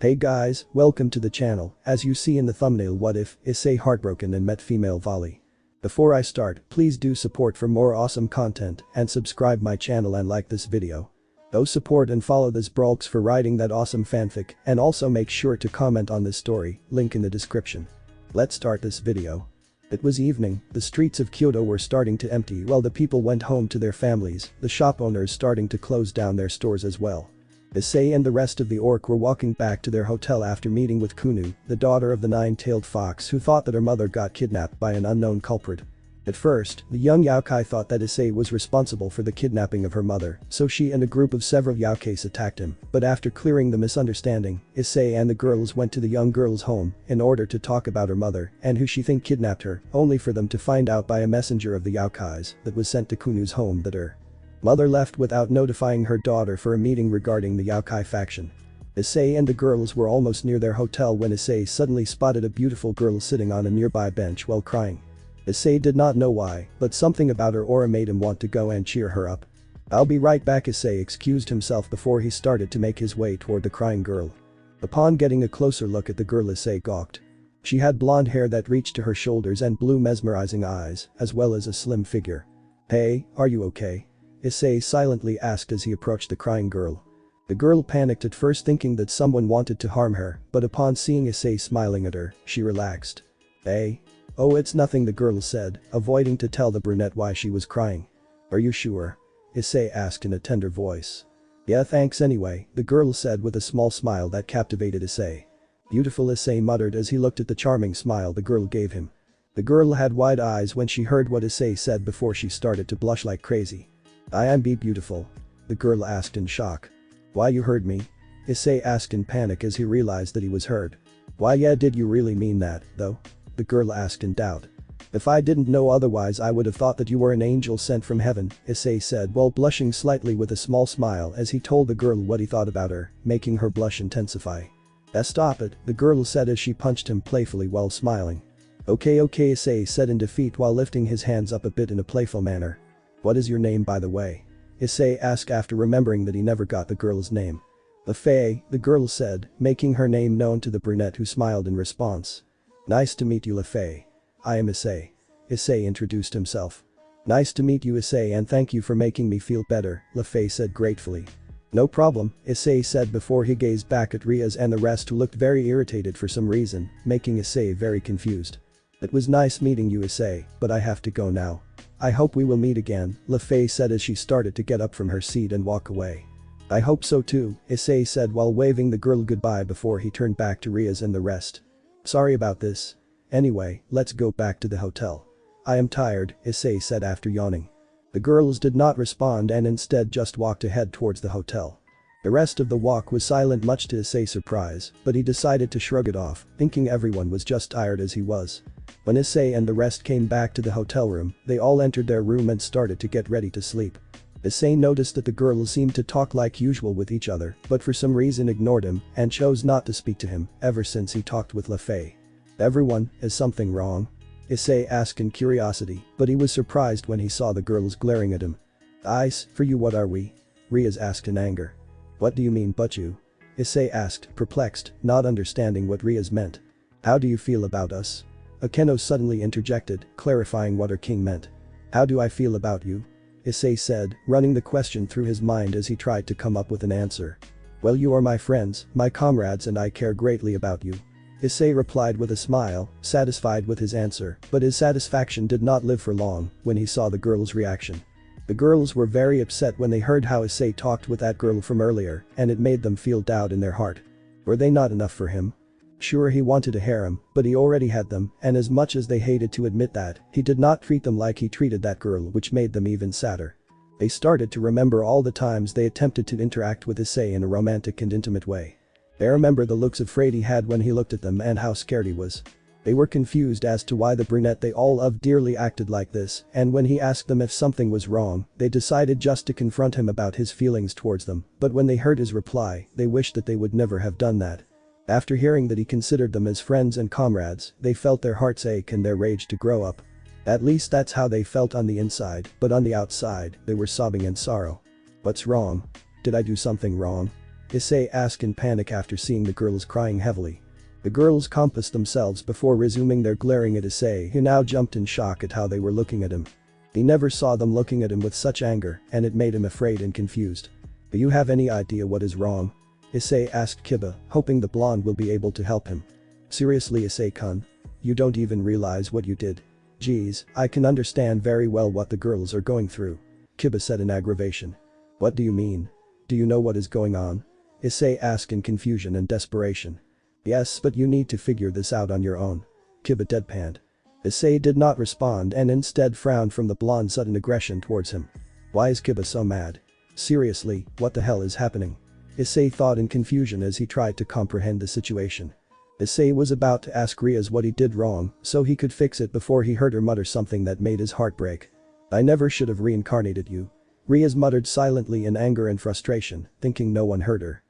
Hey guys, welcome to the channel. As you see in the thumbnail, what if Issei Heartbroken and met female Vali. Before I start, please do support for more awesome content and subscribe my channel and like this video. Go support and follow this xBrawlx for writing that awesome fanfic, and also make sure to comment on this story, link in the description. Let's start this video. It was evening, the streets of Kyoto were starting to empty while the people went home to their families, the shop owners starting to close down their stores as well. Issei and the rest of the orc were walking back to their hotel after meeting with Kunu, the daughter of the nine-tailed fox who thought that her mother got kidnapped by an unknown culprit. At first, the young Yaokai thought that Issei was responsible for the kidnapping of her mother, so she and a group of several Yaokais attacked him, but after clearing the misunderstanding, Issei and the girls went to the young girl's home in order to talk about her mother and who she think kidnapped her, only for them to find out by a messenger of the Yaokais that was sent to Kunu's home that her mother left without notifying her daughter for a meeting regarding the Yaokai faction. Issei and the girls were almost near their hotel when Issei suddenly spotted a beautiful girl sitting on a nearby bench while crying. Issei did not know why, but something about her aura made him want to go and cheer her up. "I'll be right back," Issei excused himself before he started to make his way toward the crying girl. Upon getting a closer look at the girl, Issei gawked. She had blonde hair that reached to her shoulders and blue mesmerizing eyes, as well as a slim figure. "Hey, are you okay?" Issei silently asked as he approached the crying girl. The girl panicked at first, thinking that someone wanted to harm her, but upon seeing Issei smiling at her, she relaxed. "Hey? Oh, it's nothing," the girl said, avoiding to tell the brunette why she was crying. "Are you sure?" Issei asked in a tender voice. "Yeah, thanks anyway," the girl said with a small smile that captivated Issei. "Beautiful," Issei muttered as he looked at the charming smile the girl gave him. The girl had wide eyes when she heard what Issei said before she started to blush like crazy. "I am beautiful?" the girl asked in shock. "Why, you heard me?" Issei asked in panic as he realized that he was heard. "Why, yeah, did you really mean that, though?" the girl asked in doubt. "If I didn't know otherwise, I would have thought that you were an angel sent from heaven," Issei said while blushing slightly with a small smile as he told the girl what he thought about her, making her blush intensify. Stop it," the girl said as she punched him playfully while smiling. Okay, Issei said in defeat while lifting his hands up a bit in a playful manner. "What is your name, by the way?" Issei asked after remembering that he never got the girl's name. "Lefay," the girl said, making her name known to the brunette who smiled in response. "Nice to meet you, Lefay. I am Issei." Issei introduced himself. "Nice to meet you, Issei, and thank you for making me feel better," Lefay said gratefully. "No problem," Issei said before he gazed back at Riaz and the rest, who looked very irritated for some reason, making Issei very confused. "It was nice meeting you, Issei, but I have to go now. I hope we will meet again," Lefay said as she started to get up from her seat and walk away. "I hope so too," Issei said while waving the girl goodbye before he turned back to Riaz and the rest. "Sorry about this. Anyway, let's go back to the hotel. I am tired," Issei said after yawning. The girls did not respond and instead just walked ahead towards the hotel. The rest of the walk was silent, much to Issei's surprise, but he decided to shrug it off, thinking everyone was just tired as he was. When Issei and the rest came back to the hotel room, they all entered their room and started to get ready to sleep. Issei noticed that the girls seemed to talk like usual with each other, but for some reason ignored him and chose not to speak to him ever since he talked with Lefay. "Everyone, is something wrong?" Issei asked in curiosity, but he was surprised when he saw the girls glaring at him. "Ice, for you, what are we?" Riaz asked in anger. "What do you mean, but you?" Issei asked, perplexed, not understanding what Riaz meant. "How do you feel about us?" Akeno suddenly interjected, clarifying what her king meant. "How do I feel about you?" Issei said, running the question through his mind as he tried to come up with an answer. "Well, you are my friends, my comrades, and I care greatly about you." Issei replied with a smile, satisfied with his answer, but his satisfaction did not live for long when he saw the girls' reaction. The girls were very upset when they heard how Issei talked with that girl from earlier, and it made them feel doubt in their heart. Were they not enough for him? Sure, he wanted a harem, but he already had them, and as much as they hated to admit that, he did not treat them like he treated that girl, which made them even sadder. They started to remember all the times they attempted to interact with Issei in a romantic and intimate way. They remember the looks afraid he had when he looked at them and how scared he was. They were confused as to why the brunette they all loved dearly acted like this, and when he asked them if something was wrong, they decided just to confront him about his feelings towards them, but when they heard his reply, they wished that they would never have done that. After hearing that he considered them as friends and comrades, they felt their hearts ache and their rage to grow up. At least that's how they felt on the inside, but on the outside, they were sobbing in sorrow. "What's wrong? Did I do something wrong?" Issei asked in panic after seeing the girls crying heavily. The girls compassed themselves before resuming their glaring at Issei, who now jumped in shock at how they were looking at him. He never saw them looking at him with such anger, and it made him afraid and confused. Do you have any idea what is wrong? Issei asked Kiba, hoping the blonde will be able to help him. Seriously, Issei-kun? You don't even realize what you did. Geez, I can understand very well what the girls are going through. Kiba said in aggravation. What do you mean? Do you know what is going on? Issei asked in confusion and desperation. Yes, but you need to figure this out on your own. Kiba deadpanned. Issei did not respond and instead frowned from the blonde's sudden aggression towards him. Why is Kiba so mad? Seriously, what the hell is happening? Issei thought in confusion as he tried to comprehend the situation. Issei was about to ask Riaz what he did wrong so he could fix it before he heard her mutter something that made his heart break. I never should have reincarnated you. Riaz muttered silently in anger and frustration, thinking no one heard her.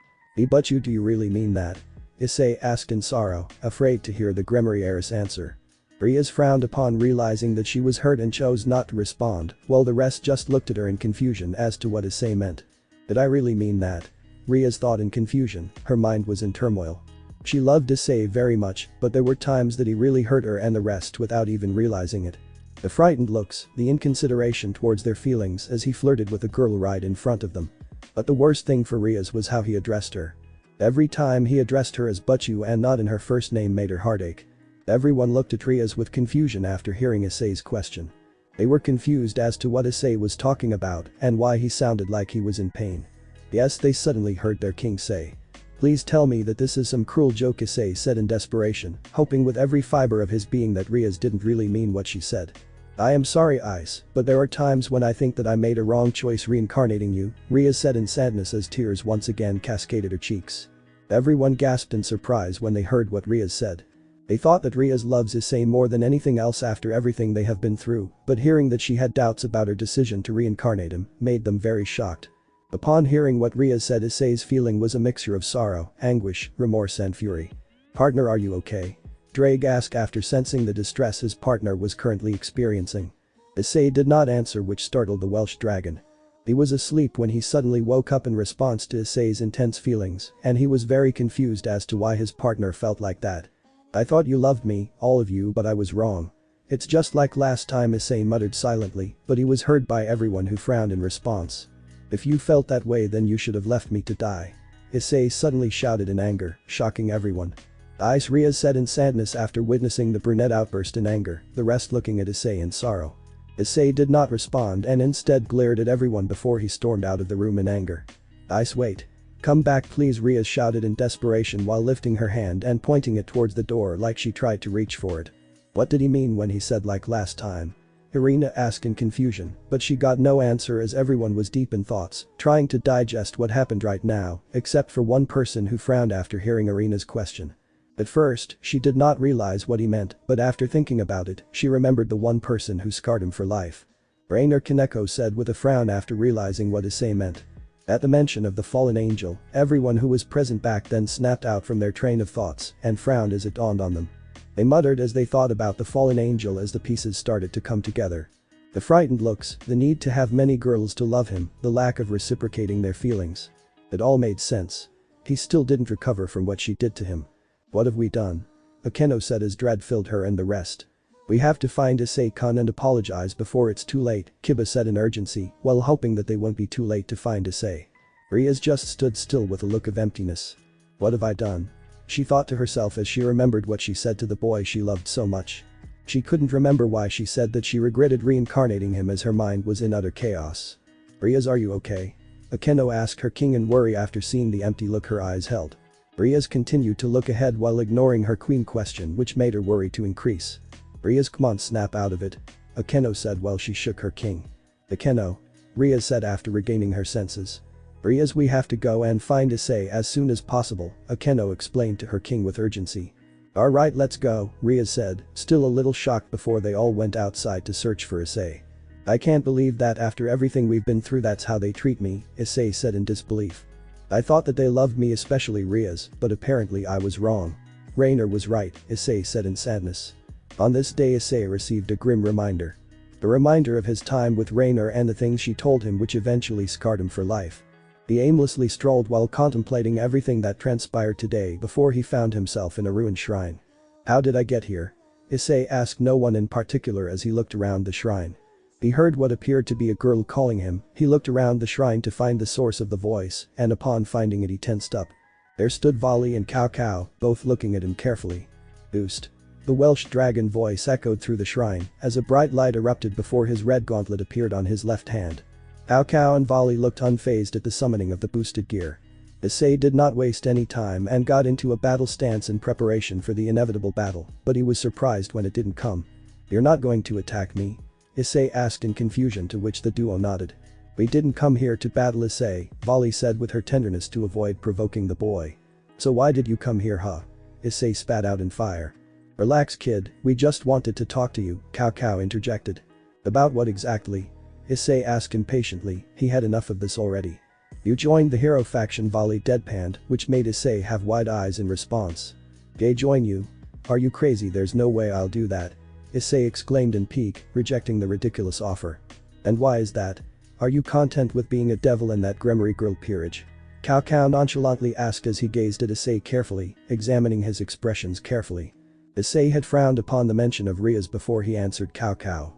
But do you really mean that? Issei asked in sorrow, afraid to hear the Gremory heiress answer. Riaz frowned upon realizing that she was hurt and chose not to respond, while the rest just looked at her in confusion as to what Issei meant. Did I really mean that? Riaz thought in confusion, her mind was in turmoil. She loved Issei very much, but there were times that he really hurt her and the rest without even realizing it. The frightened looks, the inconsideration towards their feelings as he flirted with a girl right in front of them. But the worst thing for Riaz was how he addressed her. Every time he addressed her as Butchu and not in her first name made her heartache. Everyone looked at Riaz with confusion after hearing Issei's question. They were confused as to what Issei was talking about and why he sounded like he was in pain. Yes, they suddenly heard their king say. Please tell me that this is some cruel joke, Issei said in desperation, hoping with every fiber of his being that Riaz didn't really mean what she said. I am sorry, Ice, but there are times when I think that I made a wrong choice reincarnating you, Riaz said in sadness as tears once again cascaded her cheeks. Everyone gasped in surprise when they heard what Riaz said. They thought that Riaz loves Issei more than anything else after everything they have been through, but hearing that she had doubts about her decision to reincarnate him made them very shocked. Upon hearing what Riaz said, Issei's feeling was a mixture of sorrow, anguish, remorse and fury. Partner, are you okay? Drake asked after sensing the distress his partner was currently experiencing. Issei did not answer, which startled the Welsh dragon. He was asleep when he suddenly woke up in response to Issei's intense feelings, and he was very confused as to why his partner felt like that. I thought you loved me, all of you, but I was wrong. It's just like last time, Issei muttered silently, but he was heard by everyone who frowned in response. If you felt that way, then you should have left me to die. Issei suddenly shouted in anger, shocking everyone. Ice, Riaz said in sadness after witnessing the brunette outburst in anger, the rest looking at Issei in sorrow. Issei did not respond and instead glared at everyone before he stormed out of the room in anger. Ice, wait. Come back please, Riaz shouted in desperation while lifting her hand and pointing it towards the door like she tried to reach for it. What did he mean when he said like last time? Irina asked in confusion, but she got no answer as everyone was deep in thoughts, trying to digest what happened right now, except for one person who frowned after hearing Irina's question. At first, she did not realize what he meant, but after thinking about it, she remembered the one person who scarred him for life. Rainer Kaneko said with a frown after realizing what Issei meant. At the mention of the fallen angel, everyone who was present back then snapped out from their train of thoughts and frowned as it dawned on them. They muttered as they thought about the fallen angel as the pieces started to come together. The frightened looks, the need to have many girls to love him, the lack of reciprocating their feelings. It all made sense. He still didn't recover from what she did to him. What have we done? Akeno said as dread filled her and the rest. We have to find Issei-kun and apologize before it's too late, Kiba said in urgency, while hoping that they won't be too late to find Issei. Riaz just stood still with a look of emptiness. What have I done? She thought to herself as she remembered what she said to the boy she loved so much. She couldn't remember why she said that she regretted reincarnating him as her mind was in utter chaos. Riaz, are you okay? Akeno asked her king in worry after seeing the empty look her eyes held. Riaz continued to look ahead while ignoring her queen question, which made her worry to increase. Riaz, come on, snap out of it. Akeno said while she shook her king. Akeno. Riaz said after regaining her senses. Riaz, we have to go and find Issei as soon as possible, Akeno explained to her king with urgency. Alright, let's go, Riaz said, still a little shocked before they all went outside to search for Issei. I can't believe that after everything we've been through that's how they treat me, Issei said in disbelief. I thought that they loved me, especially Riaz, but apparently I was wrong. Rainer was right, Issei said in sadness. On this day Issei received a grim reminder. The reminder of his time with Rainer and the things she told him which eventually scarred him for life. He aimlessly strolled while contemplating everything that transpired today before he found himself in a ruined shrine. How did I get here? Issei asked no one in particular as he looked around the shrine. He heard what appeared to be a girl calling him. He looked around the shrine to find the source of the voice, and upon finding it he tensed up. There stood Vali and Cao Cao, both looking at him carefully. Boost. The Welsh dragon voice echoed through the shrine as a bright light erupted before his red gauntlet appeared on his left hand. Cao Cao and Vali looked unfazed at the summoning of the boosted gear. Issei did not waste any time and got into a battle stance in preparation for the inevitable battle, but he was surprised when it didn't come. "You're not going to attack me?" Issei asked in confusion, to which the duo nodded. "We didn't come here to battle, Issei," Vali said with her tenderness to avoid provoking the boy. "So why did you come here, huh?" Issei spat out in fire. "Relax, kid, we just wanted to talk to you," Cao Cao interjected. "About what exactly?" Issei asked impatiently, he had enough of this already. "You joined the hero faction," Vali deadpanned, which made Issei have wide eyes in response. "Gay join you? Are you crazy? There's no way I'll do that," Issei exclaimed in pique, rejecting the ridiculous offer. "And why is that? Are you content with being a devil in that Gremory girl peerage?" Cao Cao nonchalantly asked as he gazed at Issei carefully, examining his expressions carefully. Issei had frowned upon the mention of Rias before he answered Cao Cao.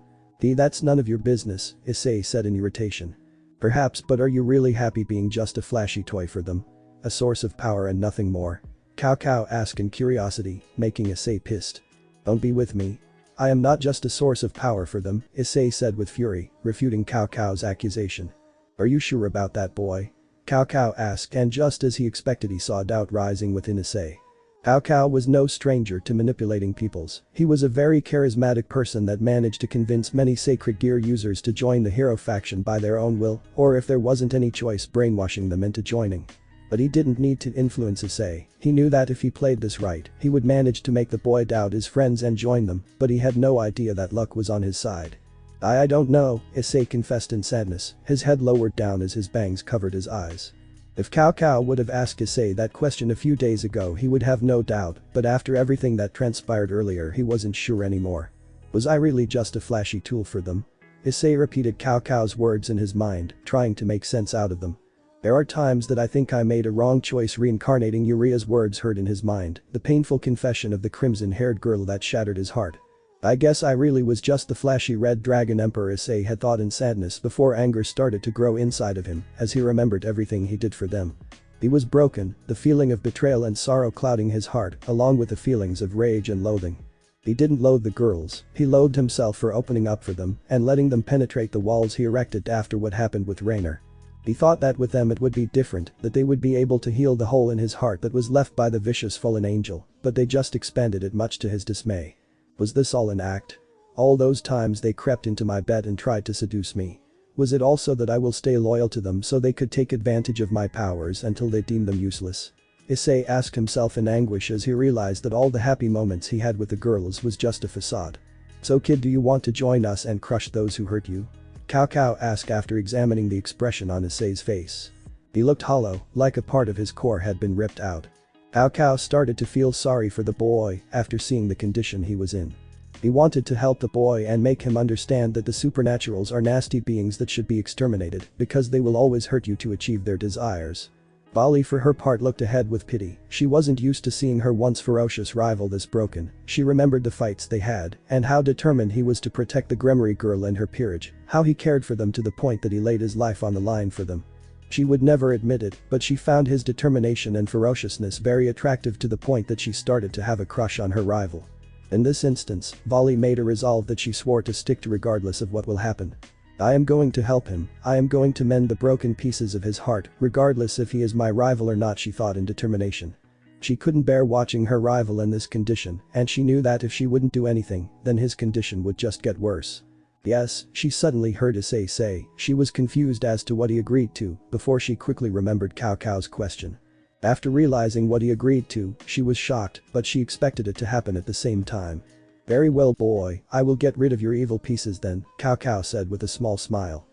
"That's none of your business," Issei said in irritation. "Perhaps, but are you really happy being just a flashy toy for them? A source of power and nothing more?" Cao Cao asked in curiosity, making Issei pissed. "Don't be with me. I am not just a source of power for them," Issei said with fury, refuting Cao Cao's accusation. "Are you sure about that, boy?" Cao Cao asked, and just as he expected he saw doubt rising within Issei. Cao Cao was no stranger to manipulating peoples. He was a very charismatic person that managed to convince many sacred gear users to join the hero faction by their own will, or if there wasn't any choice, brainwashing them into joining. But he didn't need to influence Issei. He knew that if he played this right, he would manage to make the boy doubt his friends and join them, but he had no idea that luck was on his side. I don't know," Issei confessed in sadness, his head lowered down as his bangs covered his eyes. If Cao Cao would have asked Issei that question a few days ago, he would have no doubt, but after everything that transpired earlier, he wasn't sure anymore. Was I really just a flashy tool for them? Issei repeated Cao Cao's words in his mind, trying to make sense out of them. "There are times that I think I made a wrong choice reincarnating Uria's words heard in his mind, the painful confession of the crimson-haired girl that shattered his heart. I guess I really was just the flashy red dragon emperor," Issei had thought in sadness before anger started to grow inside of him as he remembered everything he did for them. He was broken, the feeling of betrayal and sorrow clouding his heart, along with the feelings of rage and loathing. He didn't loathe the girls, he loathed himself for opening up for them and letting them penetrate the walls he erected after what happened with Rainer. He thought that with them it would be different, that they would be able to heal the hole in his heart that was left by the vicious fallen angel, but they just expanded it, much to his dismay. Was this all an act? All those times they crept into my bed and tried to seduce me. Was it also that I will stay loyal to them so they could take advantage of my powers until they deemed them useless? Issei asked himself in anguish as he realized that all the happy moments he had with the girls was just a facade. "So kid, do you want to join us and crush those who hurt you?" Cao Cao asked after examining the expression on Issei's face. He looked hollow, like a part of his core had been ripped out. Cao Cao started to feel sorry for the boy after seeing the condition he was in. He wanted to help the boy and make him understand that the supernaturals are nasty beings that should be exterminated because they will always hurt you to achieve their desires. Vali for her part looked ahead with pity. She wasn't used to seeing her once ferocious rival this broken. She remembered the fights they had and how determined he was to protect the Gremory girl and her peerage, how he cared for them to the point that he laid his life on the line for them. She would never admit it, but she found his determination and ferociousness very attractive to the point that she started to have a crush on her rival. In this instance, Vali made a resolve that she swore to stick to regardless of what will happen. "I am going to help him, I am going to mend the broken pieces of his heart, regardless if he is my rival or not," she thought in determination. She couldn't bear watching her rival in this condition, and she knew that if she wouldn't do anything, then his condition would just get worse. "Yes," she suddenly heard Issei say. She was confused as to what he agreed to, before she quickly remembered Cao Cao's question. After realizing what he agreed to, she was shocked, but she expected it to happen at the same time. "Very well, boy, I will get rid of your evil pieces then," Cao Cao said with a small smile.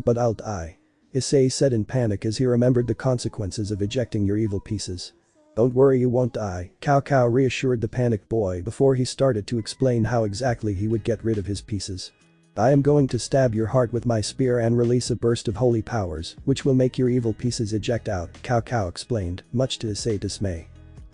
"But I'll die," Issei said in panic as he remembered the consequences of ejecting your evil pieces. "Don't worry, you won't die," Cao Cao reassured the panicked boy before he started to explain how exactly he would get rid of his pieces. I am going to stab your heart with my spear and release a burst of holy powers, which will make your evil pieces eject out, Cao explained, much to Issei's dismay.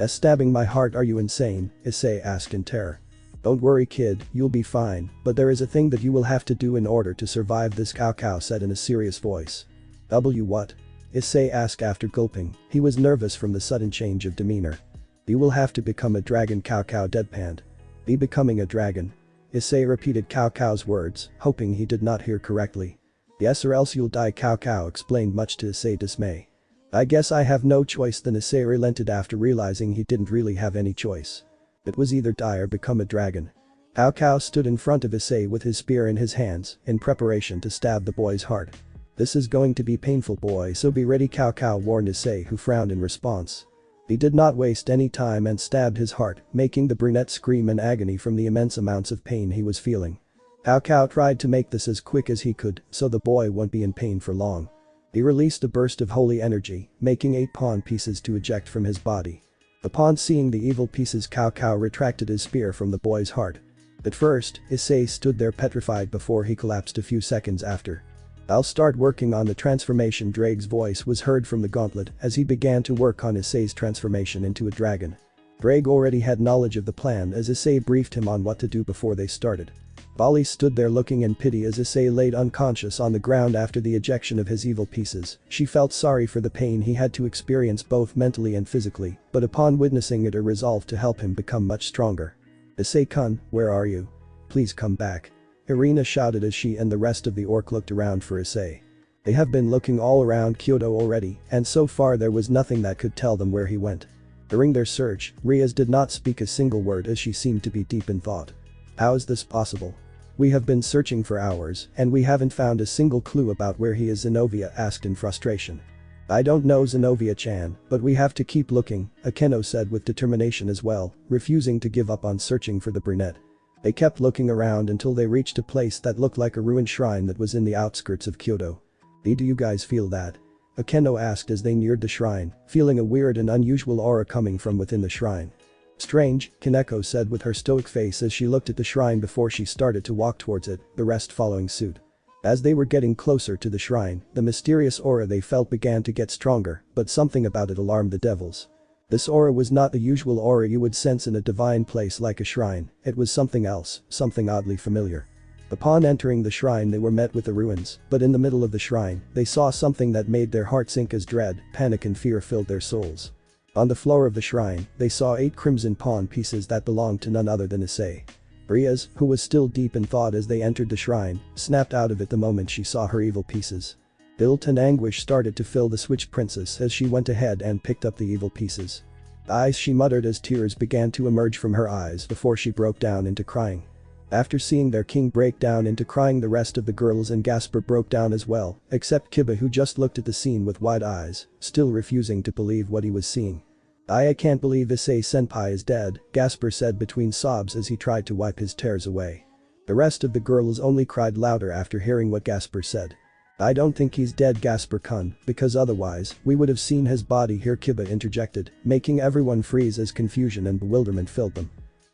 Stabbing my heart, are you insane? Issei asked in terror. Don't worry kid, you'll be fine, but there is a thing that you will have to do in order to survive this, Cao said in a serious voice. What? Issei asked after gulping, he was nervous from the sudden change of demeanor. You will have to become a dragon, Cao deadpanned. Be becoming a dragon. Issei repeated Cao's words, hoping he did not hear correctly. Yes, or else you'll die, Cao explained, much to Issei's dismay. I guess I have no choice then, Issei relented after realizing he didn't really have any choice. It was either die or become a dragon. Cao stood in front of Issei with his spear in his hands, in preparation to stab the boy's heart. This is going to be painful boy, so be ready, Cao warned Issei, who frowned in response. He did not waste any time and stabbed his heart, making the brunette scream in agony from the immense amounts of pain he was feeling. Cao tried to make this as quick as he could, so the boy won't be in pain for long. He released a burst of holy energy, making 8 pawn pieces to eject from his body. Upon seeing the evil pieces, Cao retracted his spear from the boy's heart. At first, Issei stood there petrified before he collapsed a few seconds after. I'll start working on the transformation, Drake's voice was heard from the gauntlet as he began to work on Issei's transformation into a dragon. Drake already had knowledge of the plan as Issei briefed him on what to do before they started. Vali stood there looking in pity as Issei laid unconscious on the ground after the ejection of his evil pieces. She felt sorry for the pain he had to experience both mentally and physically, but upon witnessing it, her resolve to help him become much stronger. Issei-kun, where are you? Please come back. Irina shouted as she and the rest of the orc looked around for Issei. They have been looking all around Kyoto already, and so far there was nothing that could tell them where he went. During their search, Riaz did not speak a single word as she seemed to be deep in thought. How is this possible? We have been searching for hours, and we haven't found a single clue about where he is, Zenovia asked in frustration. I don't know, Zenovia-chan, but we have to keep looking, Akeno said with determination as well, refusing to give up on searching for the brunette. They kept looking around until they reached a place that looked like a ruined shrine that was in the outskirts of Kyoto. Do you guys feel that? Akeno asked as they neared the shrine, feeling a weird and unusual aura coming from within the shrine. Strange, Kaneko said with her stoic face as she looked at the shrine before she started to walk towards it, the rest following suit. As they were getting closer to the shrine, the mysterious aura they felt began to get stronger, but something about it alarmed the devils. This aura was not the usual aura you would sense in a divine place like a shrine, it was something else, something oddly familiar. Upon entering the shrine they were met with the ruins, but in the middle of the shrine, they saw something that made their hearts sink as dread, panic and fear filled their souls. On the floor of the shrine, they saw 8 crimson pawn pieces that belonged to none other than Issei. Riaz, who was still deep in thought as they entered the shrine, snapped out of it the moment she saw her evil pieces. Guilt and anguish started to fill the Switch Princess as she went ahead and picked up the evil pieces. Eyes, she muttered as tears began to emerge from her eyes before she broke down into crying. After seeing their king break down into crying, the rest of the girls and Gasper broke down as well, except Kiba, who just looked at the scene with wide eyes, still refusing to believe what he was seeing. I can't believe Issei senpai is dead, Gasper said between sobs as he tried to wipe his tears away. The rest of the girls only cried louder after hearing what Gasper said. I don't think he's dead, Gasper-kun, because otherwise, we would have seen his body here, Kiba interjected, making everyone freeze as confusion and bewilderment filled them.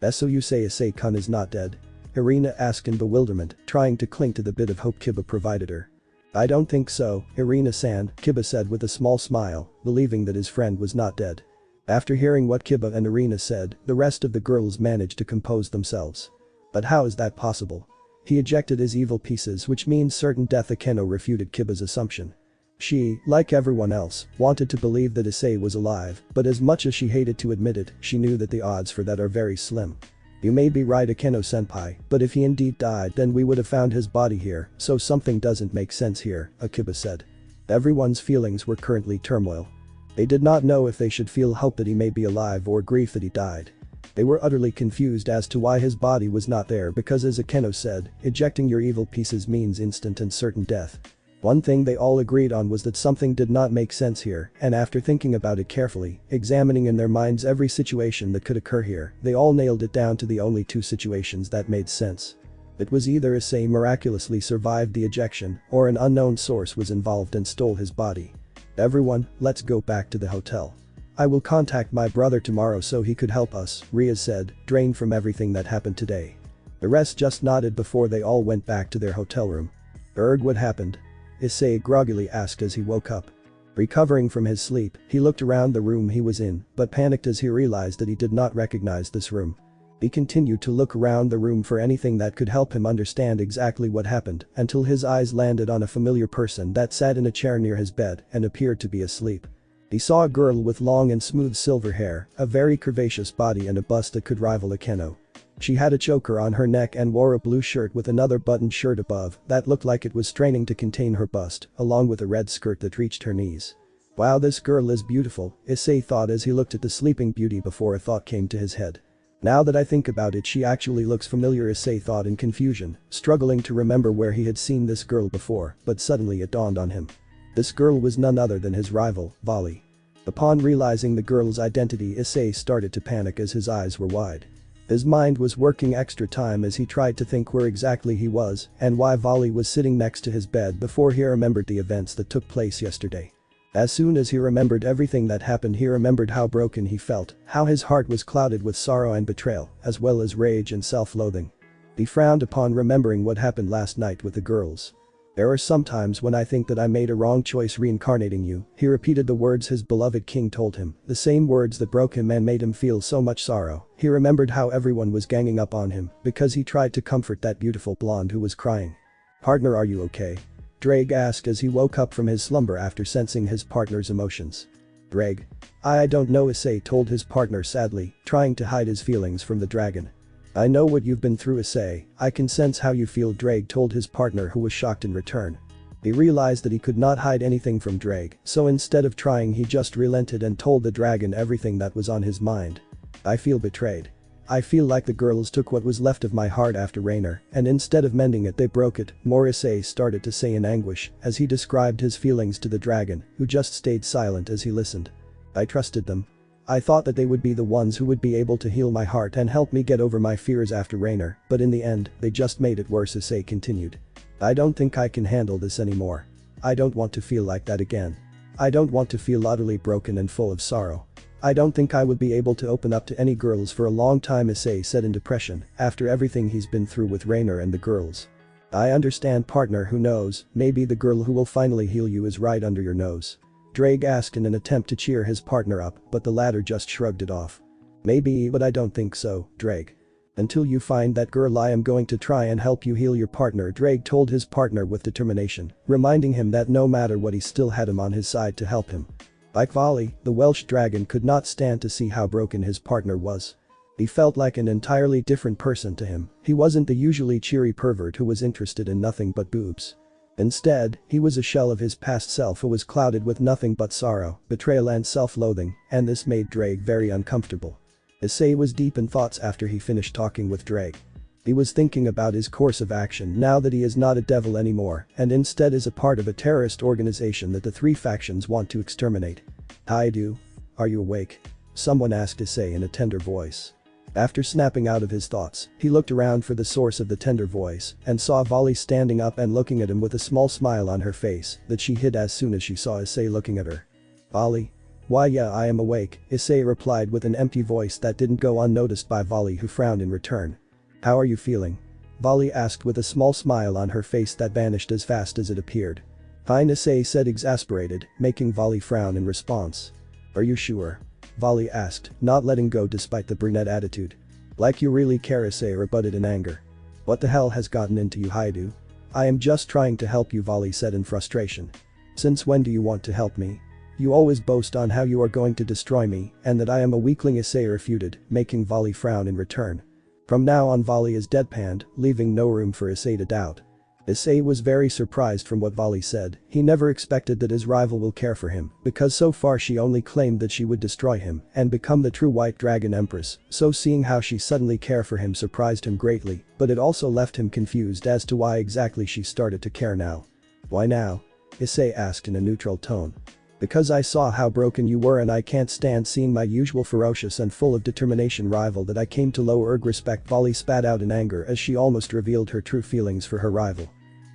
So you say Issei-kun is not dead? Irina asked in bewilderment, trying to cling to the bit of hope Kiba provided her. I don't think so, Irina-san, Kiba said with a small smile, believing that his friend was not dead. After hearing what Kiba and Irina said, the rest of the girls managed to compose themselves. But how is that possible? He ejected his evil pieces, which means certain death. Akeno refuted Kiba's assumption. She, like everyone else, wanted to believe that Issei was alive, but as much as she hated to admit it, she knew that the odds for that are very slim. You may be right, Akeno-senpai, but if he indeed died then we would have found his body here, so something doesn't make sense here, Akiba said. Everyone's feelings were currently turmoil. They did not know if they should feel hope that he may be alive or grief that he died. They were utterly confused as to why his body was not there because, as Akeno said, ejecting your evil pieces means instant and certain death. One thing they all agreed on was that something did not make sense here, and after thinking about it carefully, examining in their minds every situation that could occur here, they all nailed it down to the only 2 situations that made sense. It was either Issei miraculously survived the ejection, or an unknown source was involved and stole his body. Everyone, let's go back to the hotel. I will contact my brother tomorrow so he could help us, Riaz said, drained from everything that happened today. The rest just nodded before they all went back to their hotel room. What happened?" Issei groggily asked as he woke up. Recovering from his sleep, he looked around the room he was in, but panicked as he realized that he did not recognize this room. He continued to look around the room for anything that could help him understand exactly what happened until his eyes landed on a familiar person that sat in a chair near his bed and appeared to be asleep. He saw a girl with long and smooth silver hair, a very curvaceous body and a bust that could rival a Keno. She had a choker on her neck and wore a blue shirt with another buttoned shirt above that looked like it was straining to contain her bust, along with a red skirt that reached her knees. "Wow, this girl is beautiful," Issei thought as he looked at the sleeping beauty before a thought came to his head. "Now that I think about it, she actually looks familiar," Issei thought in confusion, struggling to remember where he had seen this girl before, but suddenly it dawned on him. This girl was none other than his rival, Vali. Upon realizing the girl's identity, Issei started to panic as his eyes were wide. His mind was working extra time as he tried to think where exactly he was and why Vali was sitting next to his bed before he remembered the events that took place yesterday. As soon as he remembered everything that happened, he remembered how broken he felt, how his heart was clouded with sorrow and betrayal, as well as rage and self-loathing. He frowned upon remembering what happened last night with the girls. "There are some times when I think that I made a wrong choice reincarnating you," he repeated the words his beloved king told him, the same words that broke him and made him feel so much sorrow. He remembered how everyone was ganging up on him because he tried to comfort that beautiful blonde who was crying. "Partner, are you okay?" Drake asked as he woke up from his slumber after sensing his partner's emotions. "Drake? I don't know," Issei told his partner sadly, trying to hide his feelings from the dragon. "I know what you've been through, Issei. I can sense how you feel," Drake told his partner, who was shocked in return. He realized that he could not hide anything from Drake, so instead of trying he just relented and told the dragon everything that was on his mind. "I feel betrayed. I feel like the girls took what was left of my heart after Rainer, and instead of mending it they broke it," Issei started to say in anguish as he described his feelings to the dragon, who just stayed silent as he listened. "I trusted them. I thought that they would be the ones who would be able to heal my heart and help me get over my fears after Rainer, but in the end, they just made it worse," Issei continued. "I don't think I can handle this anymore. I don't want to feel like that again. I don't want to feel utterly broken and full of sorrow. I don't think I would be able to open up to any girls for a long time," Issei said in depression, after everything he's been through with Rainer and the girls. "I understand, partner, who knows, maybe the girl who will finally heal you is right under your nose," Drake asked in an attempt to cheer his partner up, but the latter just shrugged it off. "Maybe, but I don't think so, Drake. Until you find that girl, I am going to try and help you heal your partner," Drake told his partner with determination, reminding him that no matter what he still had him on his side to help him. Like Vali, the Welsh dragon could not stand to see how broken his partner was. He felt like an entirely different person to him. He wasn't the usually cheery pervert who was interested in nothing but boobs. Instead, he was a shell of his past self who was clouded with nothing but sorrow, betrayal and self-loathing, and this made Drake very uncomfortable. Issei was deep in thoughts after he finished talking with Drake. He was thinking about his course of action now that he is not a devil anymore and instead is a part of a terrorist organization that the three factions want to exterminate. "Haidu? Are you awake?" someone asked Issei in a tender voice. After snapping out of his thoughts, he looked around for the source of the tender voice and saw Vali standing up and looking at him with a small smile on her face that she hid as soon as she saw Issei looking at her. "Vali? Why, yeah, I am awake," Issei replied with an empty voice that didn't go unnoticed by Vali, who frowned in return. "How are you feeling?" Vali asked with a small smile on her face that vanished as fast as it appeared. "Fine," Issei said, exasperated, making Vali frown in response. "Are you sure?" Vali asked, not letting go despite the brunette attitude. "Like you really care," Issei rebutted in anger. "What the hell has gotten into you, Haidu?" "I am just trying to help you," Vali said in frustration. "Since when do you want to help me? You always boast on how you are going to destroy me and that I am a weakling," Issei refuted, making Vali frown in return. From now on, Vali is deadpanned, leaving no room for Issei to doubt. Issei was very surprised from what Vali said. He never expected that his rival will care for him, because so far she only claimed that she would destroy him and become the true White Dragon Empress, so seeing how she suddenly care for him surprised him greatly, but it also left him confused as to why exactly she started to care now. "Why now?" Issei asked in a neutral tone. "Because I saw how broken you were and I can't stand seeing my usual ferocious and full of determination rival that I came to lower respect," Vali spat out in anger as she almost revealed her true feelings for her rival.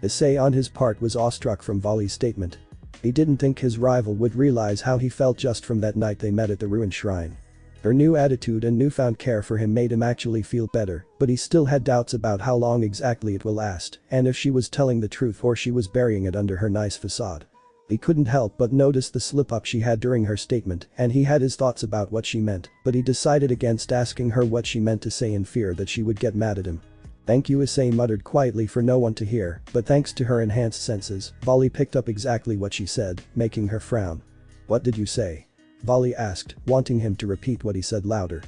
Issei on his part was awestruck from Vali's statement. He didn't think his rival would realize how he felt just from that night they met at the ruined shrine. Her new attitude and newfound care for him made him actually feel better, but he still had doubts about how long exactly it will last and if she was telling the truth or she was burying it under her nice facade. He couldn't help but notice the slip-up she had during her statement and he had his thoughts about what she meant, but he decided against asking her what she meant to say in fear that she would get mad at him. "Thank you," Issei muttered quietly for no one to hear, but thanks to her enhanced senses, Vali picked up exactly what she said, making her frown. "What did you say?" Vali asked, wanting him to repeat what he said louder.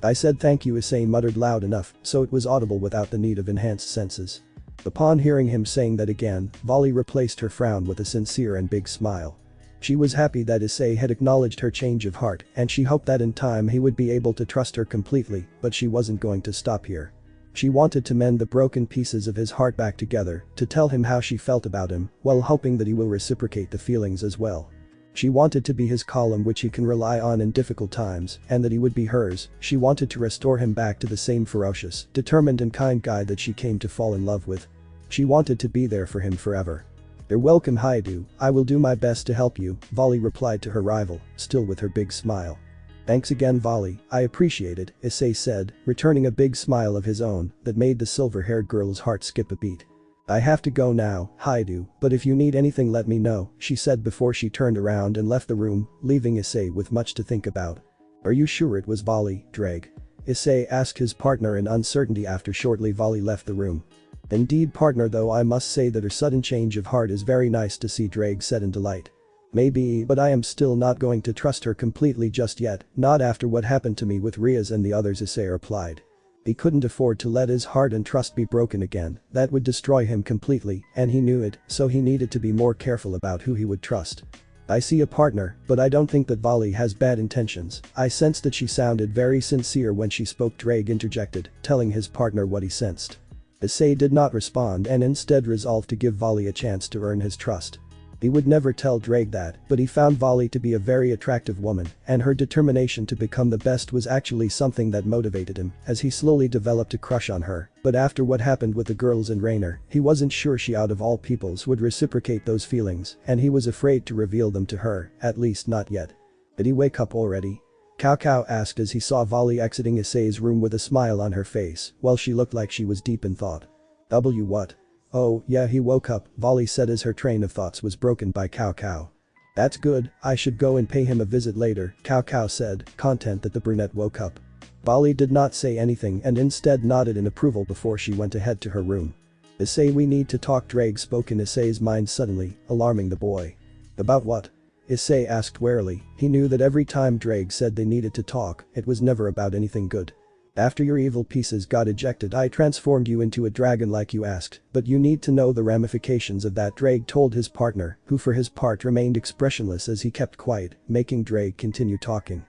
"I said thank you," Issei muttered loud enough so it was audible without the need of enhanced senses. Upon hearing him saying that again, Vali replaced her frown with a sincere and big smile. She was happy that Issei had acknowledged her change of heart and she hoped that in time he would be able to trust her completely, but she wasn't going to stop here. She wanted to mend the broken pieces of his heart back together, to tell him how she felt about him, while hoping that he will reciprocate the feelings as well. She wanted to be his column which he can rely on in difficult times, and that he would be hers. She wanted to restore him back to the same ferocious, determined and kind guy that she came to fall in love with. She wanted to be there for him forever. "You're welcome, Haidu, I will do my best to help you," Vali replied to her rival, still with her big smile. "Thanks again, Vali, I appreciate it," Issei said, returning a big smile of his own that made the silver-haired girl's heart skip a beat. "I have to go now, Haidu, but if you need anything let me know," she said before she turned around and left the room, leaving Issei with much to think about. "Are you sure it was Vali, Drake?" Issei asked his partner in uncertainty after shortly Vali left the room. "Indeed, partner, though I must say that her sudden change of heart is very nice to see," Drake said in delight. "Maybe, but I am still not going to trust her completely just yet, not after what happened to me with Riaz and the others," Issei replied. He couldn't afford to let his heart and trust be broken again, that would destroy him completely and he knew it, so he needed to be more careful about who he would trust. "I see a partner, but I don't think that Vali has bad intentions." I sensed that she sounded very sincere when she spoke, Drake interjected, telling his partner what he sensed. Issei did not respond and instead resolved to give Vali a chance to earn his trust. He would never tell Drake that, but he found Vali to be a very attractive woman, and her determination to become the best was actually something that motivated him, as he slowly developed a crush on her, but after what happened with the girls in Rainer, he wasn't sure she out of all peoples would reciprocate those feelings, and he was afraid to reveal them to her, at least not yet. "Did he wake up already?" Cao Cao asked as he saw Vali exiting Issei's room with a smile on her face, while she looked like she was deep in thought. What? "Oh, yeah, he woke up," Vali said as her train of thoughts was broken by Cao Cao. "That's good, I should go and pay him a visit later," Cao Cao said, content that the brunette woke up. Vali did not say anything and instead nodded in approval before she went ahead to her room. "Issei, we need to talk," Drake spoke in Issei's mind suddenly, alarming the boy. "About what?" Issei asked warily. He knew that every time Drake said they needed to talk, it was never about anything good. "After your evil pieces got ejected I transformed you into a dragon like you asked, but you need to know the ramifications of that," Drake told his partner, who for his part remained expressionless as he kept quiet, making Drake continue talking.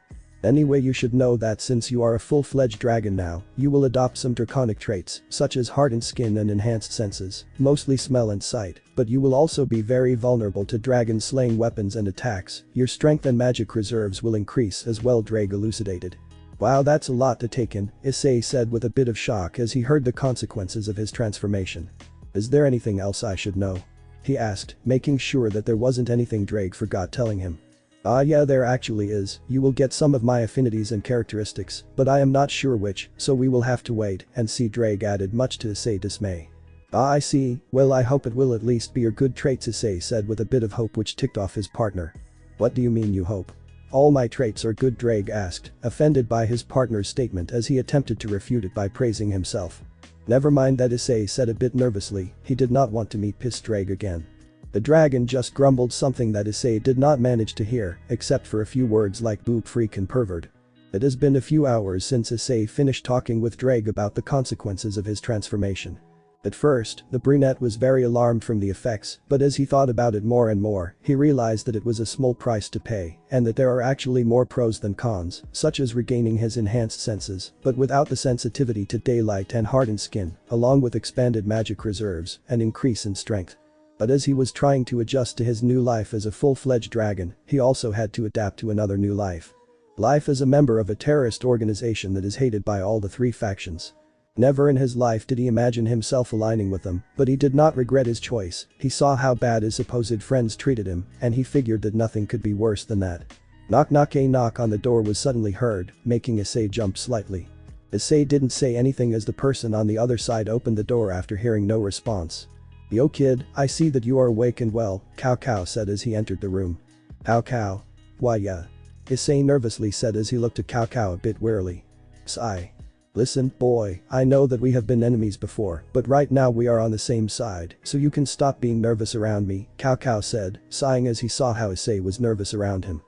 "Anyway, you should know that since you are a full-fledged dragon now, you will adopt some draconic traits, such as hardened skin and enhanced senses, mostly smell and sight, but you will also be very vulnerable to dragon-slaying weapons and attacks. Your strength and magic reserves will increase as well," Drake elucidated. "Wow, that's a lot to take in," Issei said with a bit of shock as he heard the consequences of his transformation. "Is there anything else I should know?" he asked, making sure that there wasn't anything Drake forgot telling him. Yeah, there actually is. You will get some of my affinities and characteristics, but I am not sure which, so we will have to wait and see," Drake added, much to Issei's dismay. I see, well, I hope it will at least be your good traits," Issei said with a bit of hope which ticked off his partner. "What do you mean you hope?" "All my traits are good," Drake asked, offended by his partner's statement as he attempted to refute it by praising himself. "Never mind that," Issei said a bit nervously, he did not want to meet pissed Drake again. The dragon just grumbled something that Issei did not manage to hear, except for a few words like boob, freak and pervert. It has been a few hours since Issei finished talking with Drake about the consequences of his transformation. At first, the brunette was very alarmed from the effects, but as he thought about it more and more, he realized that it was a small price to pay, and that there are actually more pros than cons, such as regaining his enhanced senses, but without the sensitivity to daylight and hardened skin, along with expanded magic reserves, and increase in strength. But as he was trying to adjust to his new life as a full-fledged dragon, he also had to adapt to another new life. Life as a member of a terrorist organization that is hated by all the three factions. Never in his life did he imagine himself aligning with them, but he did not regret his choice. He saw how bad his supposed friends treated him, and he figured that nothing could be worse than that. Knock knock. A knock on the door was suddenly heard, making Issei jump slightly. Issei didn't say anything as the person on the other side opened the door after hearing no response. "Yo kid, I see that you are awake and well," Cao Cao said as he entered the room. "Cao Cao? Why yeah." Issei nervously said as he looked at Cao Cao a bit warily. "Sigh. Listen, boy, I know that we have been enemies before, but right now we are on the same side, so you can stop being nervous around me," Cao Cao said, sighing as he saw how Issei was nervous around him.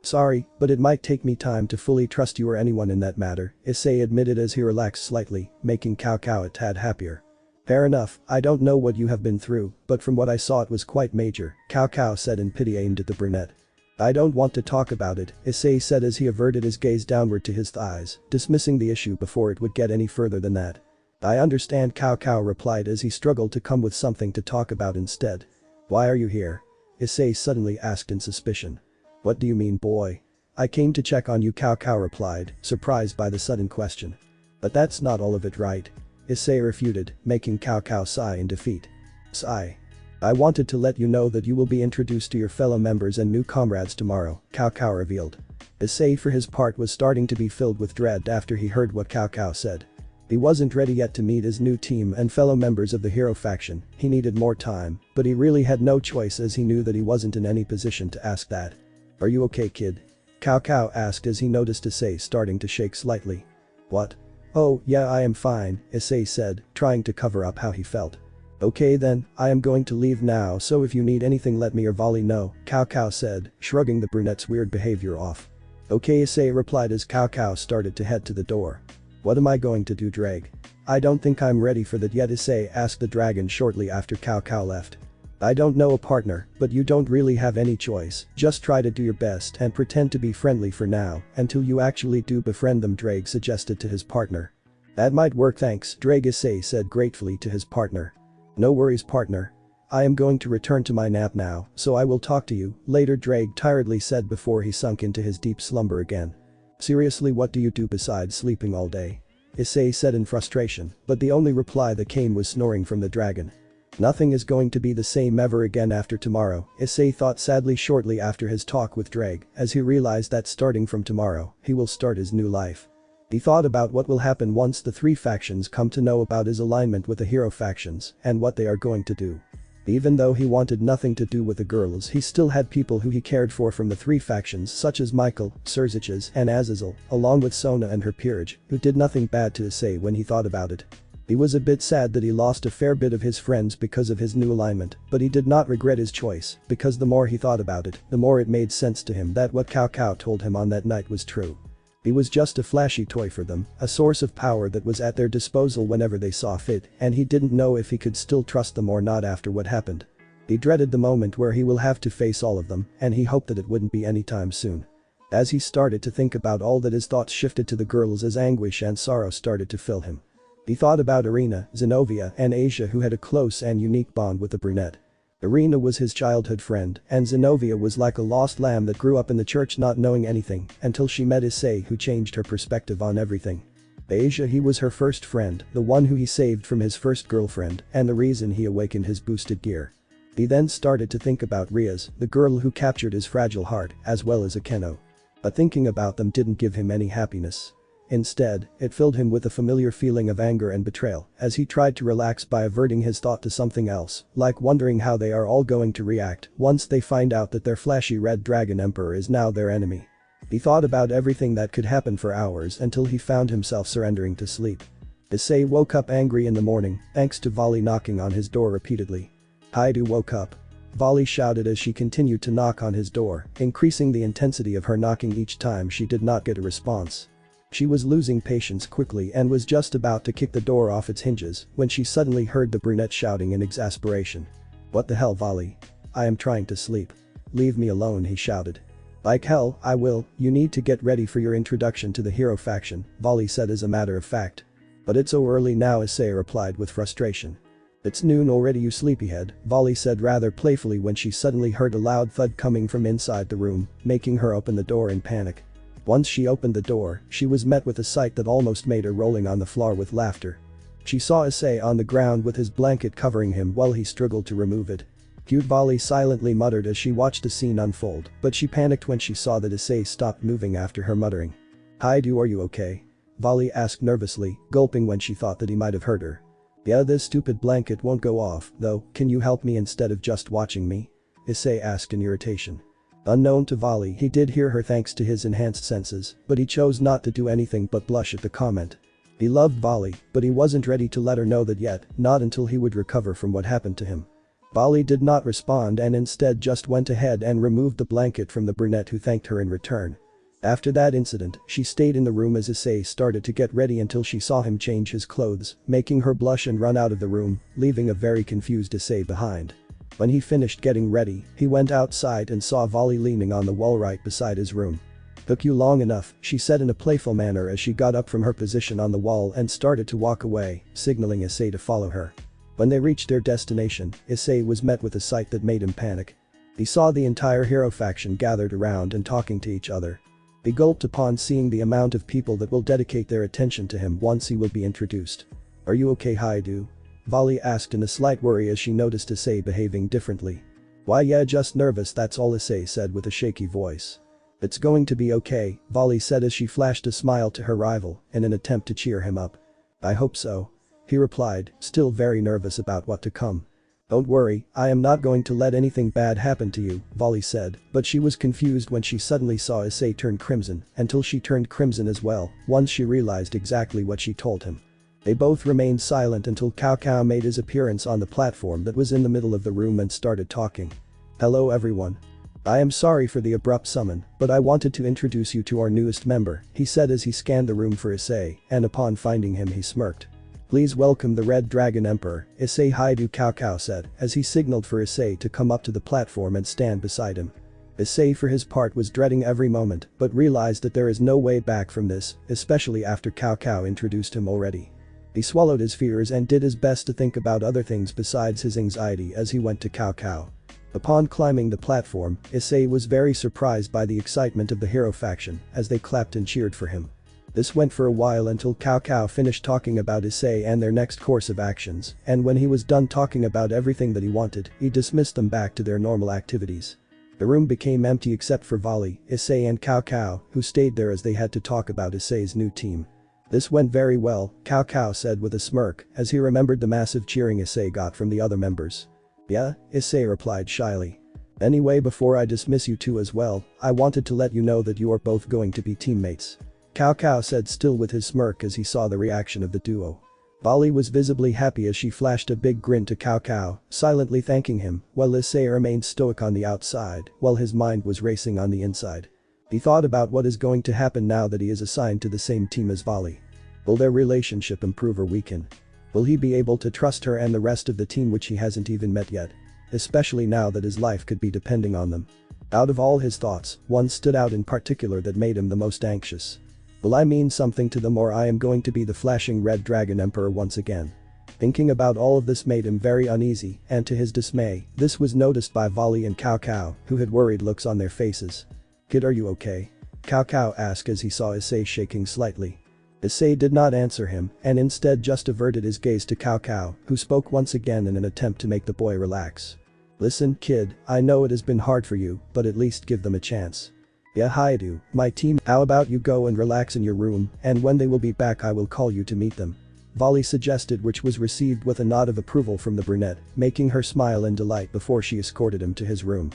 "Sorry, but it might take me time to fully trust you or anyone in that matter," Issei admitted as he relaxed slightly, making Cao Cao a tad happier. "Fair enough, I don't know what you have been through, but from what I saw it was quite major," Cao Cao said in pity aimed at the brunette. "I don't want to talk about it," Issei said as he averted his gaze downward to his thighs, dismissing the issue before it would get any further than that. "I understand," Cao Cao replied as he struggled to come with something to talk about instead. "Why are you here?" Issei suddenly asked in suspicion. "What do you mean, boy?" "I came to check on you," Cao Cao replied, surprised by the sudden question. "But that's not all of it, right?" Issei refuted, making Cao Cao sigh in defeat. "Sigh. I wanted to let you know that you will be introduced to your fellow members and new comrades tomorrow," Cao Cao revealed. Issei for his part was starting to be filled with dread after he heard what Cao Cao said. He wasn't ready yet to meet his new team and fellow members of the hero faction, he needed more time, but he really had no choice as he knew that he wasn't in any position to ask that. "Are you okay, kid?" Cao Cao asked as he noticed Issei starting to shake slightly. "What? Oh, yeah, I am fine," Issei said, trying to cover up how he felt. "Okay then, I am going to leave now, so if you need anything let me or Vali know," Cao Cao said, shrugging the brunette's weird behavior off. "Okay," Issei replied as Cao Cao started to head to the door. "What am I going to do, Drag?" "I don't think I'm ready for that yet," Issei asked the dragon shortly after Cao Cao left. "I don't know a partner, but you don't really have any choice, just try to do your best and pretend to be friendly for now, until you actually do befriend them," Drake suggested to his partner. "That might work, thanks," Drake Issei said gratefully to his partner. "No worries, partner. I am going to return to my nap now, so I will talk to you later," Drake tiredly said before he sunk into his deep slumber again. "Seriously, what do you do besides sleeping all day?" Issei said in frustration, but the only reply that came was snoring from the dragon. "Nothing is going to be the same ever again after tomorrow," Issei thought sadly shortly after his talk with Drake, as he realized that starting from tomorrow, he will start his new life. He thought about what will happen once the three factions come to know about his alignment with the hero factions and what they are going to do. Even though he wanted nothing to do with the girls, he still had people who he cared for from the three factions such as Michael, Serziches, and Azazel, along with Sona and her peerage, who did nothing bad to Issei when he thought about it. He was a bit sad that he lost a fair bit of his friends because of his new alignment, but he did not regret his choice, because the more he thought about it, the more it made sense to him that what Cao Cao told him on that night was true. He was just a flashy toy for them, a source of power that was at their disposal whenever they saw fit, and he didn't know if he could still trust them or not after what happened. He dreaded the moment where he will have to face all of them, and he hoped that it wouldn't be anytime soon. As he started to think about all that, his thoughts shifted to the girls as anguish and sorrow started to fill him. He thought about Irina, Zenobia, and Asia, who had a close and unique bond with the brunette. Irina was his childhood friend, and Zenobia was like a lost lamb that grew up in the church not knowing anything until she met Issei, who changed her perspective on everything. Asia, he was her first friend, the one who he saved from his first girlfriend, and the reason he awakened his boosted gear. He then started to think about Riaz, the girl who captured his fragile heart, as well as Akeno. But thinking about them didn't give him any happiness. Instead, it filled him with a familiar feeling of anger and betrayal as he tried to relax by averting his thought to something else, like wondering how they are all going to react once they find out that their flashy red dragon emperor is now their enemy. He thought about everything that could happen for hours until he found himself surrendering to sleep. Issei woke up angry in the morning, thanks to Vali knocking on his door repeatedly. "Haidu woke up," Vali shouted as she continued to knock on his door, increasing the intensity of her knocking each time she did not get a response. She was losing patience quickly and was just about to kick the door off its hinges when she suddenly heard the brunette shouting in exasperation. "What the hell, Vali? I am trying to sleep. Leave me alone," he shouted. "Like hell, I will, you need to get ready for your introduction to the hero faction," Vali said as a matter of fact. "But it's so early now," Issei replied with frustration. "It's noon already, you sleepyhead," Vali said rather playfully when she suddenly heard a loud thud coming from inside the room, making her open the door in panic. Once she opened the door, she was met with a sight that almost made her rolling on the floor with laughter. She saw Issei on the ground with his blanket covering him while he struggled to remove it. Cute Vali silently muttered as she watched the scene unfold, but she panicked when she saw that Issei stopped moving after her muttering. "Hi-do, are you okay?" Vali asked nervously, gulping when she thought that he might have hurt her. "Yeah, this stupid blanket won't go off, though, can you help me instead of just watching me?" Issei asked in irritation. Unknown to Vali, he did hear her thanks to his enhanced senses, but he chose not to do anything but blush at the comment. He loved Vali, but he wasn't ready to let her know that yet, not until he would recover from what happened to him. Vali did not respond and instead just went ahead and removed the blanket from the brunette, who thanked her in return. After that incident, she stayed in the room as Issei started to get ready until she saw him change his clothes, making her blush and run out of the room, leaving a very confused Issei behind. When he finished getting ready, he went outside and saw Vali leaning on the wall right beside his room. "Took you long enough," she said in a playful manner as she got up from her position on the wall and started to walk away, signaling Issei to follow her. When they reached their destination, Issei was met with a sight that made him panic. He saw the entire hero faction gathered around and talking to each other. He gulped upon seeing the amount of people that will dedicate their attention to him once he will be introduced. "Are you okay, Hi-do?" Vali asked in a slight worry as she noticed Issei behaving differently. "Why, yeah, just nervous, that's all," Issei said with a shaky voice. "It's going to be okay," Vali said as she flashed a smile to her rival in an attempt to cheer him up. "I hope so," he replied, still very nervous about what to come. "Don't worry, I am not going to let anything bad happen to you," Vali said, but she was confused when she suddenly saw Issei turn crimson, until she turned crimson as well, once she realized exactly what she told him. They both remained silent until Cao Cao made his appearance on the platform that was in the middle of the room and started talking. "Hello everyone. I am sorry for the abrupt summon, but I wanted to introduce you to our newest member," he said as he scanned the room for Issei, and upon finding him he smirked. "Please welcome the Red Dragon Emperor, Issei Heartbroken," Cao Cao said, as he signaled for Issei to come up to the platform and stand beside him. Issei for his part was dreading every moment, but realized that there is no way back from this, especially after Cao Cao introduced him already. He swallowed his fears and did his best to think about other things besides his anxiety as he went to Cao Cao. Upon climbing the platform, Issei was very surprised by the excitement of the hero faction as they clapped and cheered for him. This went for a while until Cao Cao finished talking about Issei and their next course of actions, and when he was done talking about everything that he wanted, he dismissed them back to their normal activities. The room became empty except for Vali, Issei and Cao Cao, who stayed there as they had to talk about Issei's new team. "This went very well," Cao Cao said with a smirk as he remembered the massive cheering Issei got from the other members. "Yeah," Issei replied shyly. "Anyway, before I dismiss you two as well, I wanted to let you know that you are both going to be teammates," Cao Cao said, still with his smirk as he saw the reaction of the duo. Vali was visibly happy as she flashed a big grin to Cao Cao, silently thanking him, while Issei remained stoic on the outside while his mind was racing on the inside. He thought about what is going to happen now that he is assigned to the same team as Vali. Will their relationship improve or weaken? Will he be able to trust her and the rest of the team, which he hasn't even met yet? Especially now that his life could be depending on them. Out of all his thoughts, one stood out in particular that made him the most anxious. Will I mean something to them, or I am going to be the flashing Red Dragon Emperor once again? Thinking about all of this made him very uneasy, and to his dismay, this was noticed by Vali and Cao Cao, who had worried looks on their faces. "Kid, are you okay?" Cao Cao asked as he saw Issei shaking slightly. Issei did not answer him and instead just averted his gaze to Cao Cao, who spoke once again in an attempt to make the boy relax. "Listen, kid, I know it has been hard for you, but at least give them a chance. Yeah, Hi-do, my team, how about you go and relax in your room, and when they will be back I will call you to meet them," Vali suggested, which was received with a nod of approval from the brunette, making her smile in delight before she escorted him to his room.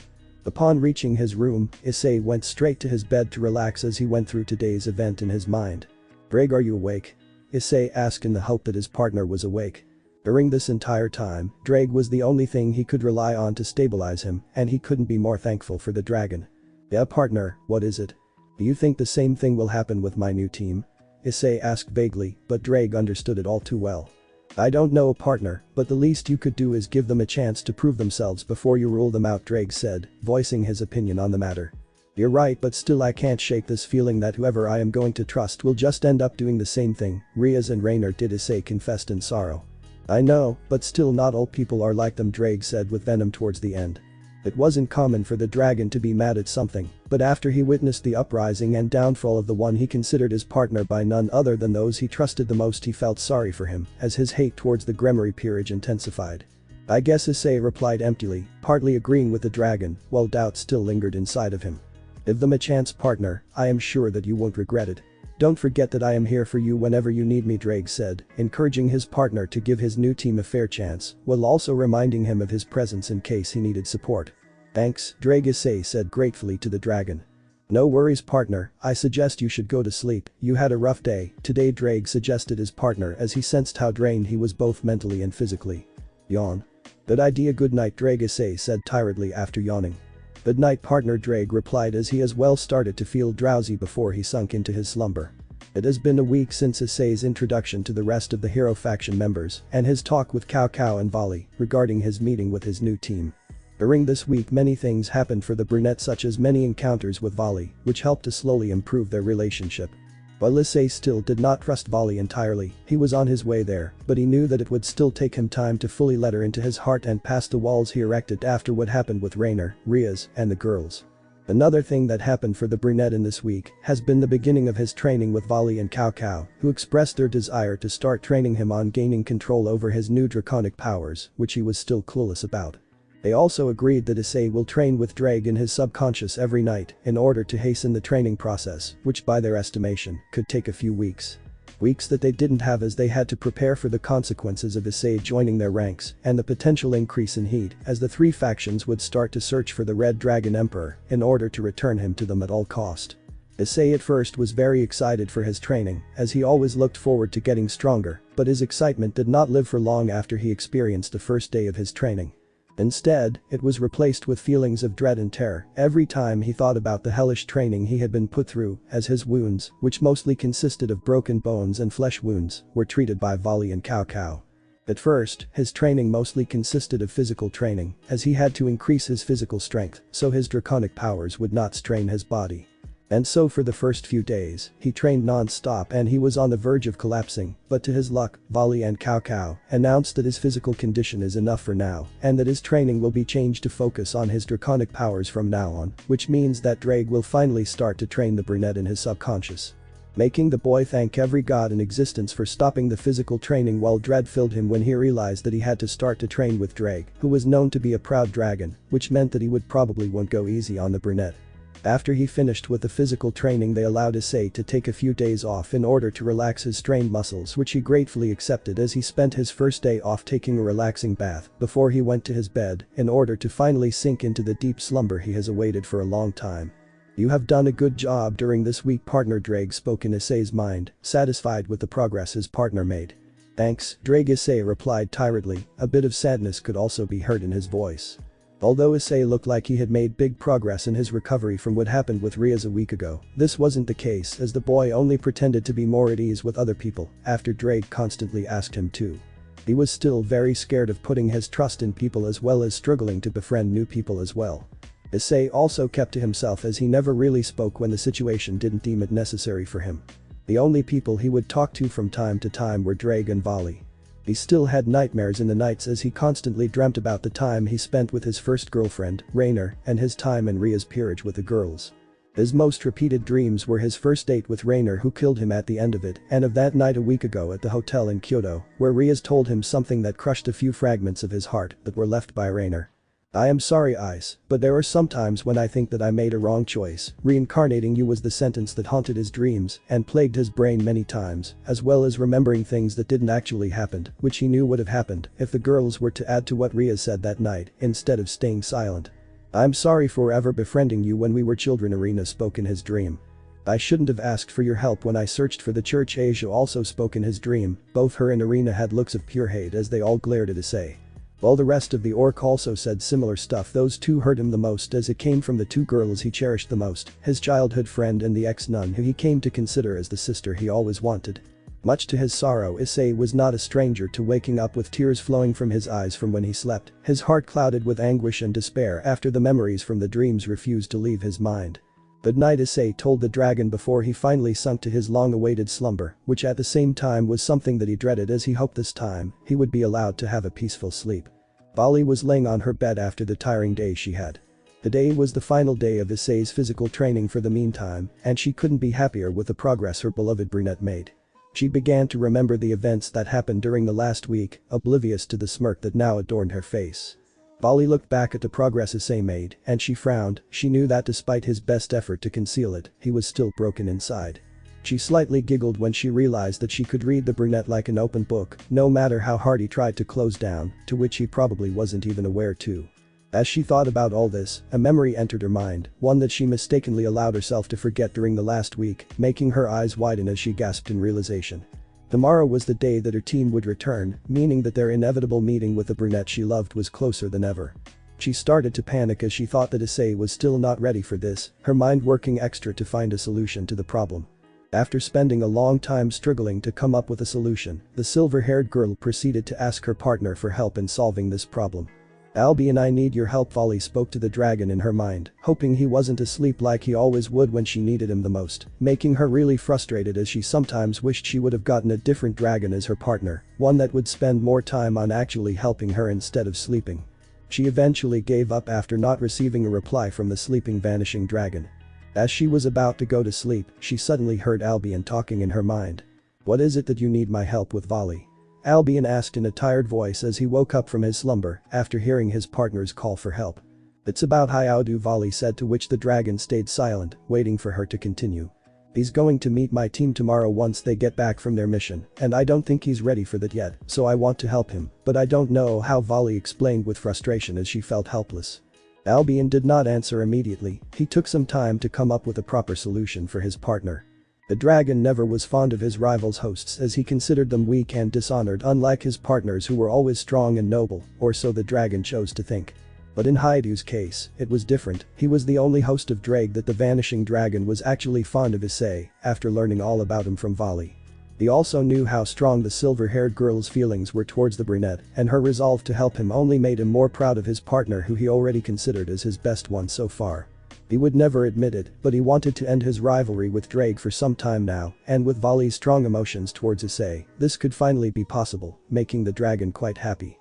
Upon reaching his room, Issei went straight to his bed to relax as he went through today's event in his mind. "Drake, are you awake?" Issei asked in the hope that his partner was awake. During this entire time, Drake was the only thing he could rely on to stabilize him, and he couldn't be more thankful for the dragon. "Yeah, partner, what is it? Do you think the same thing will happen with my new team?" Issei asked vaguely, but Drake understood it all too well. "I don't know, partner, but the least you could do is give them a chance to prove themselves before you rule them out," Drake said, voicing his opinion on the matter. "You're right, but still I can't shake this feeling that whoever I am going to trust will just end up doing the same thing Riaz and Rainer did," Issei confessed in sorrow. "I know, but still not all people are like them," Drake said with venom towards the end. It wasn't common for the dragon to be mad at something, but after he witnessed the uprising and downfall of the one he considered his partner by none other than those he trusted the most, he felt sorry for him as his hate towards the Gremory peerage intensified. I guess Issei replied emptily, partly agreeing with the dragon, while doubt still lingered inside of him. Give them a chance, partner, I am sure that you won't regret it. Don't forget that I am here for you whenever you need me, Drake said, encouraging his partner to give his new team a fair chance, while also reminding him of his presence in case he needed support. Thanks, Drake, Issei said gratefully to the dragon. No worries, partner, I suggest you should go to sleep, you had a rough day today, Drake suggested his partner as he sensed how drained he was both mentally and physically. Yawn. Good idea, good night, Drake, Issei said tiredly after yawning. Good night, partner, Drake replied as he as well started to feel drowsy before he sunk into his slumber. It has been a week since Issei's introduction to the rest of the hero faction members and his talk with Cao and Vali regarding his meeting with his new team. During this week many things happened for the brunette, such as many encounters with Vali, which helped to slowly improve their relationship. While Issei still did not trust Vali entirely, he was on his way there, but he knew that it would still take him time to fully let her into his heart and past the walls he erected after what happened with Rainer, Riaz, and the girls. Another thing that happened for the brunette in this week has been the beginning of his training with Vali and Cao, who expressed their desire to start training him on gaining control over his new draconic powers, which he was still clueless about. They also agreed that Issei will train with Drake in his subconscious every night in order to hasten the training process, which by their estimation could take a few weeks. Weeks that they didn't have, as they had to prepare for the consequences of Issei joining their ranks and the potential increase in heat as the three factions would start to search for the Red Dragon Emperor in order to return him to them at all cost. Issei at first was very excited for his training, as he always looked forward to getting stronger, but his excitement did not live for long after he experienced the first day of his training. Instead, it was replaced with feelings of dread and terror every time he thought about the hellish training he had been put through, as his wounds, which mostly consisted of broken bones and flesh wounds, were treated by Vali and Cao. At first, his training mostly consisted of physical training, as he had to increase his physical strength so his draconic powers would not strain his body. And so for the first few days, he trained non-stop and he was on the verge of collapsing, but to his luck, Vali and Cao announced that his physical condition is enough for now and that his training will be changed to focus on his draconic powers from now on, which means that Drake will finally start to train the brunette in his subconscious. Making the boy thank every god in existence for stopping the physical training, while dread filled him when he realized that he had to start to train with Drake, who was known to be a proud dragon, which meant that he would probably won't go easy on the brunette. After he finished with the physical training, they allowed Issei to take a few days off in order to relax his strained muscles, which he gratefully accepted as he spent his first day off taking a relaxing bath before he went to his bed in order to finally sink into the deep slumber he has awaited for a long time. You have done a good job during this week, partner, Drake spoke in Issei's mind, satisfied with the progress his partner made. Thanks, Drake, Issei replied tiredly, a bit of sadness could also be heard in his voice. Although Issei looked like he had made big progress in his recovery from what happened with Riaz a week ago, this wasn't the case, as the boy only pretended to be more at ease with other people after Drake constantly asked him to. He was still very scared of putting his trust in people as well as struggling to befriend new people as well. Issei also kept to himself as he never really spoke when the situation didn't deem it necessary for him. The only people he would talk to from time to time were Drake and Vali. He still had nightmares in the nights as he constantly dreamt about the time he spent with his first girlfriend, Rainer, and his time in Riaz's peerage with the girls. His most repeated dreams were his first date with Rainer, who killed him at the end of it, and of that night a week ago at the hotel in Kyoto, where Riaz told him something that crushed a few fragments of his heart that were left by Rainer. I am sorry, Ice, but there are some times when I think that I made a wrong choice. Reincarnating you was the sentence that haunted his dreams and plagued his brain many times, as well as remembering things that didn't actually happen, which he knew would have happened if the girls were to add to what Riaz said that night instead of staying silent. I'm sorry for ever befriending you when we were children, Arena spoke in his dream. I shouldn't have asked for your help when I searched for the church, Asia also spoke in his dream. Both her and Arena had looks of pure hate as they all glared at Issei. While the rest of the orc also said similar stuff, those two hurt him the most as it came from the two girls he cherished the most, his childhood friend and the ex-nun who he came to consider as the sister he always wanted. Much to his sorrow, Issei was not a stranger to waking up with tears flowing from his eyes from when he slept, his heart clouded with anguish and despair after the memories from the dreams refused to leave his mind. Good night, Issei told the dragon before he finally sunk to his long-awaited slumber, which at the same time was something that he dreaded as he hoped this time he would be allowed to have a peaceful sleep. Vali was laying on her bed after the tiring day she had. Today was the final day of Issei's physical training for the meantime, and she couldn't be happier with the progress her beloved brunette made. She began to remember the events that happened during the last week, oblivious to the smirk that now adorned her face. Vali looked back at the progress Issei made, and she frowned. She knew that despite his best effort to conceal it, he was still broken inside. She slightly giggled when she realized that she could read the brunette like an open book, no matter how hard he tried to close down, to which he probably wasn't even aware too. As she thought about all this, a memory entered her mind, one that she mistakenly allowed herself to forget during the last week, making her eyes widen as she gasped in realization. Tomorrow was the day that her team would return, meaning that their inevitable meeting with the brunette she loved was closer than ever. She started to panic as she thought that Issei was still not ready for this, her mind working extra to find a solution to the problem. After spending a long time struggling to come up with a solution, the silver-haired girl proceeded to ask her partner for help in solving this problem. "Albion, I need your help." Vali spoke to the dragon in her mind, hoping he wasn't asleep like he always would when she needed him the most, making her really frustrated as she sometimes wished she would have gotten a different dragon as her partner, one that would spend more time on actually helping her instead of sleeping. She eventually gave up after not receiving a reply from the sleeping vanishing dragon. As she was about to go to sleep, she suddenly heard Albion talking in her mind. "What is it that you need my help with, Vali?" Albion asked in a tired voice as he woke up from his slumber after hearing his partner's call for help. "It's about how do," Vali said, to which the dragon stayed silent, waiting for her to continue. "He's going to meet my team tomorrow once they get back from their mission, and I don't think he's ready for that yet, so I want to help him, but I don't know how," Vali explained with frustration as she felt helpless. Albion did not answer immediately. He took some time to come up with a proper solution for his partner. The dragon never was fond of his rival's hosts as he considered them weak and dishonored, unlike his partners who were always strong and noble, or so the dragon chose to think. But in Haidu's case, it was different. He was the only host of Drake that the vanishing dragon was actually fond of Issei, after learning all about him from Vali. He also knew how strong the silver-haired girl's feelings were towards the brunette, and her resolve to help him only made him more proud of his partner who he already considered as his best one so far. He would never admit it, but he wanted to end his rivalry with Drake for some time now, and with Vali's strong emotions towards Issei, this could finally be possible, making the dragon quite happy.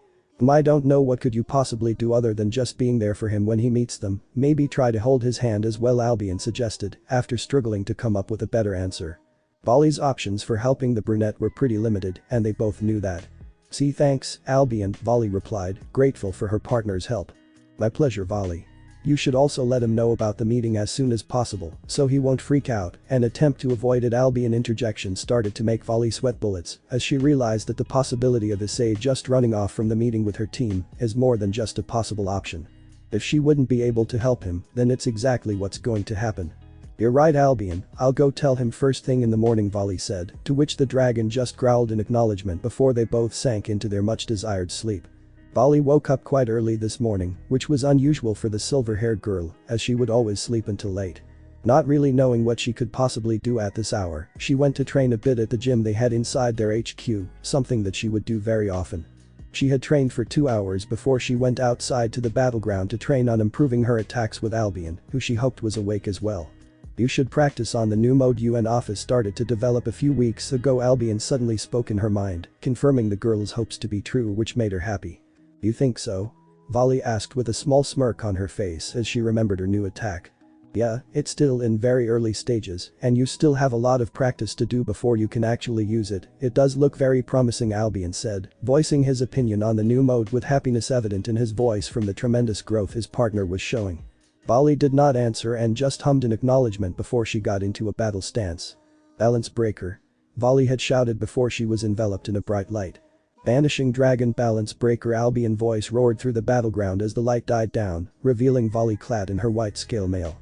"I don't know, what could you possibly do other than just being there for him when he meets them? Maybe try to hold his hand as well," Albion suggested, after struggling to come up with a better answer. Vali's options for helping the brunette were pretty limited, and they both knew that. "See, thanks, Albion," Vali replied, grateful for her partner's help. "My pleasure, Vali. You should also let him know about the meeting as soon as possible, so he won't freak out." An attempt to avoid it Albion interjection started to make Vali sweat bullets as she realized that the possibility of Issei just running off from the meeting with her team is more than just a possible option. If she wouldn't be able to help him, then it's exactly what's going to happen. "You're right, Albion, I'll go tell him first thing in the morning," Vali said, to which the dragon just growled in acknowledgement before they both sank into their much desired sleep. Vali woke up quite early this morning, which was unusual for the silver-haired girl, as she would always sleep until late. Not really knowing what she could possibly do at this hour, she went to train a bit at the gym they had inside their HQ, something that she would do very often. She had trained for 2 hours before she went outside to the battleground to train on improving her attacks with Albion, who she hoped was awake as well. "You should practice on the new mode UN office started to develop a few weeks ago," Albion suddenly spoke in her mind, confirming the girl's hopes to be true, which made her happy. "You think so?" Vali asked with a small smirk on her face as she remembered her new attack. "Yeah, it's still in very early stages, and you still have a lot of practice to do before you can actually use it. It does look very promising," Albion said, voicing his opinion on the new mode with happiness evident in his voice from the tremendous growth his partner was showing. Vali did not answer and just hummed in acknowledgement before she got into a battle stance. "Balance breaker," Vali had shouted before she was enveloped in a bright light. "Vanishing dragon balance breaker," Albion voice roared through the battleground as the light died down, revealing Vali clad in her white scale mail.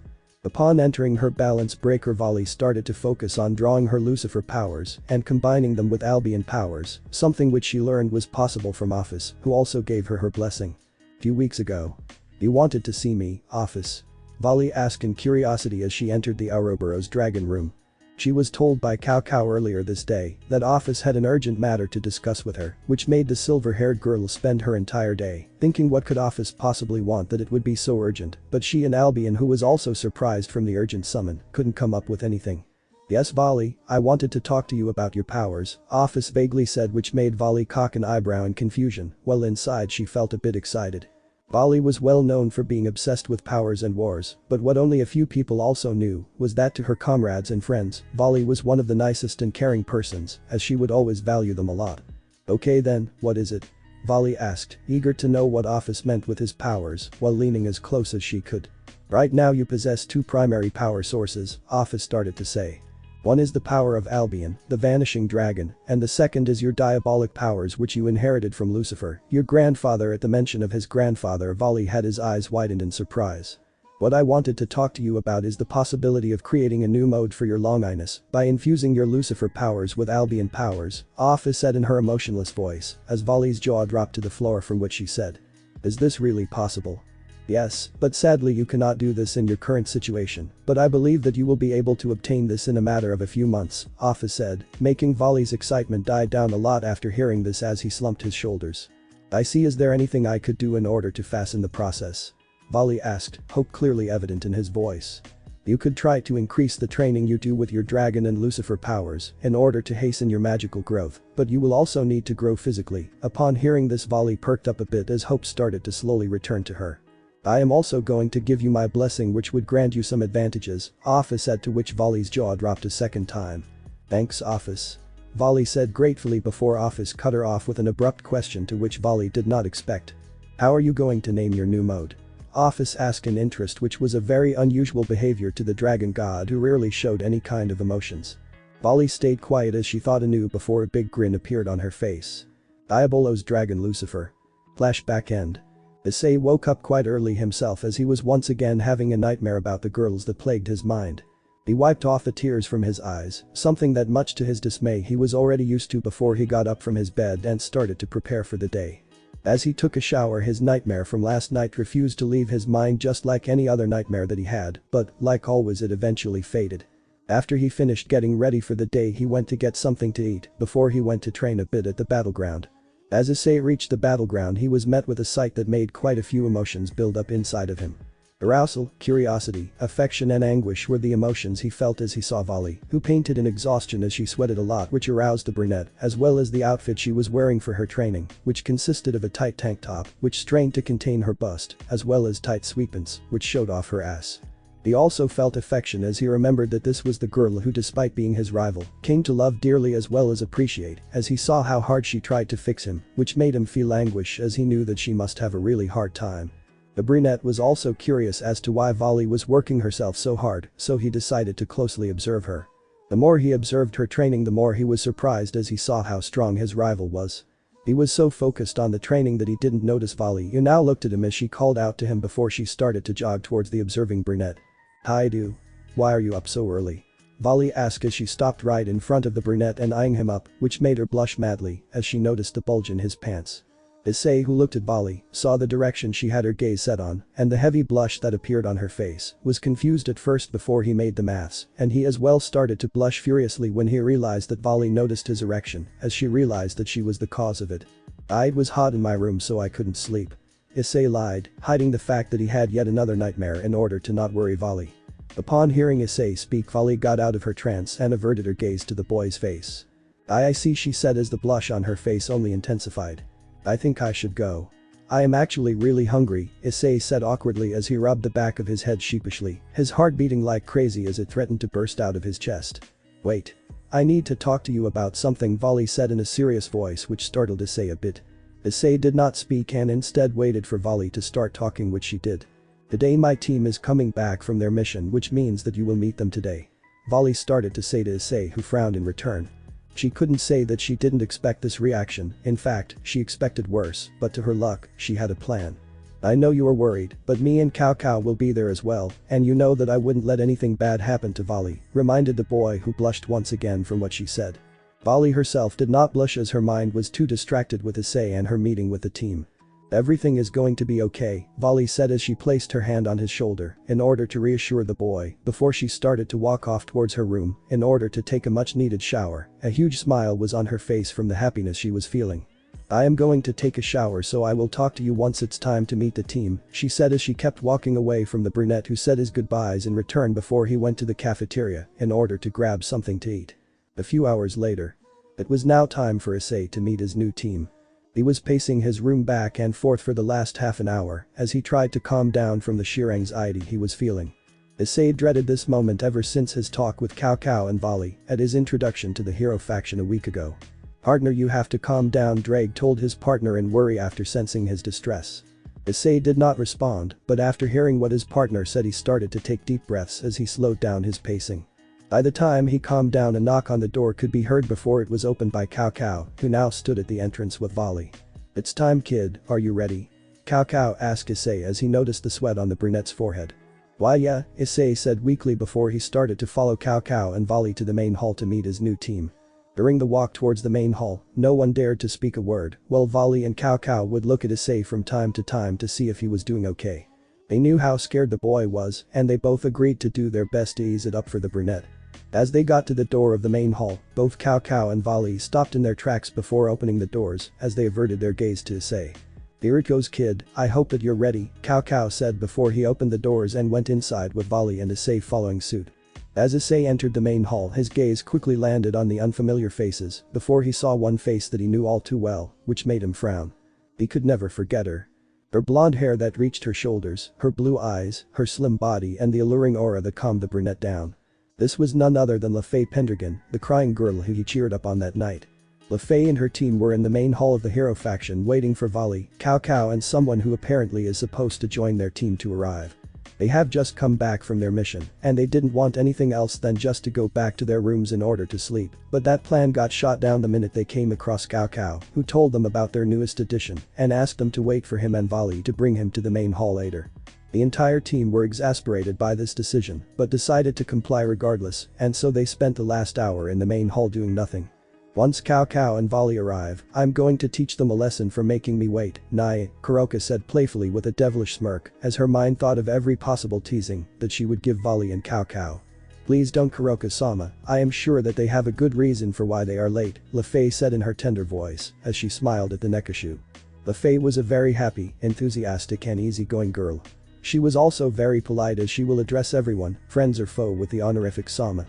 Upon entering her balance breaker, Vali started to focus on drawing her Lucifer powers and combining them with Albion powers, something which she learned was possible from Office, who also gave her blessing. "Few weeks ago. You wanted to see me, Office?" Vali asked in curiosity as she entered the Ouroboros dragon room. She was told by Cao Cao earlier this day that Office had an urgent matter to discuss with her, which made the silver-haired girl spend her entire day thinking what could Office possibly want that it would be so urgent, but she and Albion, who was also surprised from the urgent summon, couldn't come up with anything. "Yes, Vali, I wanted to talk to you about your powers," Office vaguely said, which made Vali cock an eyebrow in confusion, while inside she felt a bit excited. Vali was well known for being obsessed with powers and wars, but what only a few people also knew was that to her comrades and friends, Vali was one of the nicest and caring persons, as she would always value them a lot. Okay then, what is it? Vali asked, eager to know what Office meant with his powers, while leaning as close as she could. Right now you possess two primary power sources, Office started to say. One is the power of Albion, the vanishing dragon, and the second is your diabolic powers which you inherited from Lucifer, your grandfather. At the mention of his grandfather, Vali had his eyes widened in surprise. What I wanted to talk to you about is the possibility of creating a new mode for your Longinus by infusing your Lucifer powers with Albion powers, Office said in her emotionless voice, as Vali's jaw dropped to the floor, from which she said. Is this really possible? Yes, but sadly you cannot do this in your current situation, but I believe that you will be able to obtain this in a matter of a few months, Office said, making Vali's excitement die down a lot after hearing this as he slumped his shoulders. I see. Is there anything I could do in order to fasten the process? Vali asked, hope clearly evident in his voice. You could try to increase the training you do with your dragon and Lucifer powers in order to hasten your magical growth, but you will also need to grow physically. Upon hearing this, Vali perked up a bit as hope started to slowly return to her. I am also going to give you my blessing which would grant you some advantages, Office said, to which Vali's jaw dropped a second time. Thanks, Office. Vali said gratefully before Office cut her off with an abrupt question to which Vali did not expect. How are you going to name your new mode? Office asked in interest, which was a very unusual behavior to the dragon god who rarely showed any kind of emotions. Vali stayed quiet as she thought anew before a big grin appeared on her face. Diabolos dragon Lucifer. Flashback end. Issei woke up quite early himself as he was once again having a nightmare about the girls that plagued his mind. He wiped off the tears from his eyes, something that much to his dismay he was already used to before he got up from his bed and started to prepare for the day. As he took a shower, his nightmare from last night refused to leave his mind, just like any other nightmare that he had, but, like always, it eventually faded. After he finished getting ready for the day, he went to get something to eat before he went to train a bit at the battleground. As Issei reached the battleground, he was met with a sight that made quite a few emotions build up inside of him. Arousal, curiosity, affection and anguish were the emotions he felt as he saw Vali, who painted in exhaustion as she sweated a lot, which aroused the brunette, as well as the outfit she was wearing for her training, which consisted of a tight tank top, which strained to contain her bust, as well as tight sweatpants, which showed off her ass. He also felt affection as he remembered that this was the girl who, despite being his rival, came to love dearly as well as appreciate, as he saw how hard she tried to fix him, which made him feel anguish as he knew that she must have a really hard time. The brunette was also curious as to why Vali was working herself so hard, so he decided to closely observe her. The more he observed her training, the more he was surprised as he saw how strong his rival was. He was so focused on the training that he didn't notice Vali, who now looked at him as she called out to him before she started to jog towards the observing brunette. Hi do. Why are you up so early? Vali asked as she stopped right in front of the brunette and eyeing him up, which made her blush madly as she noticed the bulge in his pants. Issei, who looked at Vali, saw the direction she had her gaze set on, and the heavy blush that appeared on her face, was confused at first before he made the maths, and he as well started to blush furiously when he realized that Vali noticed his erection, as she realized that she was the cause of it. It was hot in my room so I couldn't sleep. Issei lied, hiding the fact that he had yet another nightmare in order to not worry Vali. Upon hearing Issei speak, Vali got out of her trance and averted her gaze to the boy's face. I see, she said as the blush on her face only intensified. I think I should go. I am actually really hungry, Issei said awkwardly as he rubbed the back of his head sheepishly, his heart beating like crazy as it threatened to burst out of his chest. Wait. I need to talk to you about something, Vali said in a serious voice which startled Issei a bit. Issei did not speak and instead waited for Vali to start talking, which she did. Today my team is coming back from their mission, which means that you will meet them today. Vali started to say to Issei, who frowned in return. She couldn't say that she didn't expect this reaction, in fact, she expected worse, but to her luck, she had a plan. I know you are worried, but me and Cao Cao will be there as well, and you know that I wouldn't let anything bad happen to Vali, reminded the boy, who blushed once again from what she said. Vali herself did not blush as her mind was too distracted with Issei and her meeting with the team. Everything is going to be okay, Vali said as she placed her hand on his shoulder in order to reassure the boy before she started to walk off towards her room in order to take a much needed shower. A huge smile was on her face from the happiness she was feeling. I am going to take a shower, so I will talk to you once it's time to meet the team, she said as she kept walking away from the brunette, who said his goodbyes in return before he went to the cafeteria in order to grab something to eat. A few hours later. It was now time for Issei to meet his new team. He was pacing his room back and forth for the last half an hour as he tried to calm down from the sheer anxiety he was feeling. Issei dreaded this moment ever since his talk with Cao Cao and Vali at his introduction to the hero faction a week ago. "Partner, you have to calm down," Drake told his partner in worry after sensing his distress. Issei did not respond, but after hearing what his partner said he started to take deep breaths as he slowed down his pacing. By the time he calmed down, a knock on the door could be heard before it was opened by Cao Cao, who now stood at the entrance with Vali. "It's time, kid, are you ready?" Cao Cao asked Issei as he noticed the sweat on the brunette's forehead. "Why yeah," Issei said weakly before he started to follow Cao Cao and Vali to the main hall to meet his new team. During the walk towards the main hall, no one dared to speak a word, while Vali and Cao Cao would look at Issei from time to time to see if he was doing okay. They knew how scared the boy was, and they both agreed to do their best to ease it up for the brunette. As they got to the door of the main hall, both Cao Cao and Vali stopped in their tracks before opening the doors as they averted their gaze to Issei. "Here it goes, kid, I hope that you're ready," Cao Cao said before he opened the doors and went inside with Vali and Issei following suit. As Issei entered the main hall, his gaze quickly landed on the unfamiliar faces before he saw one face that he knew all too well, which made him frown. He could never forget her. Her blonde hair that reached her shoulders, her blue eyes, her slim body and the alluring aura that calmed the brunette down. This was none other than Lefay Pendragon, the crying girl who he cheered up on that night. Lefay and her team were in the main hall of the hero faction waiting for Vali, Cao Cao and someone who apparently is supposed to join their team to arrive. They have just come back from their mission, and they didn't want anything else than just to go back to their rooms in order to sleep, but that plan got shot down the minute they came across Cao Cao, who told them about their newest addition and asked them to wait for him and Vali to bring him to the main hall later. The entire team were exasperated by this decision, but decided to comply regardless, and so they spent the last hour in the main hall doing nothing. Once Cao Cao and Vali arrive, "I'm going to teach them a lesson for making me wait, Nai," Kuroka said playfully with a devilish smirk as her mind thought of every possible teasing that she would give Vali and Cao Cao. "Please don't, Kuroka-sama, I am sure that they have a good reason for why they are late," Lefay said in her tender voice as she smiled at the Nekashu. Lefay was a very happy, enthusiastic and easygoing girl. She was also very polite as she will address everyone, friends or foe, with the honorific sama.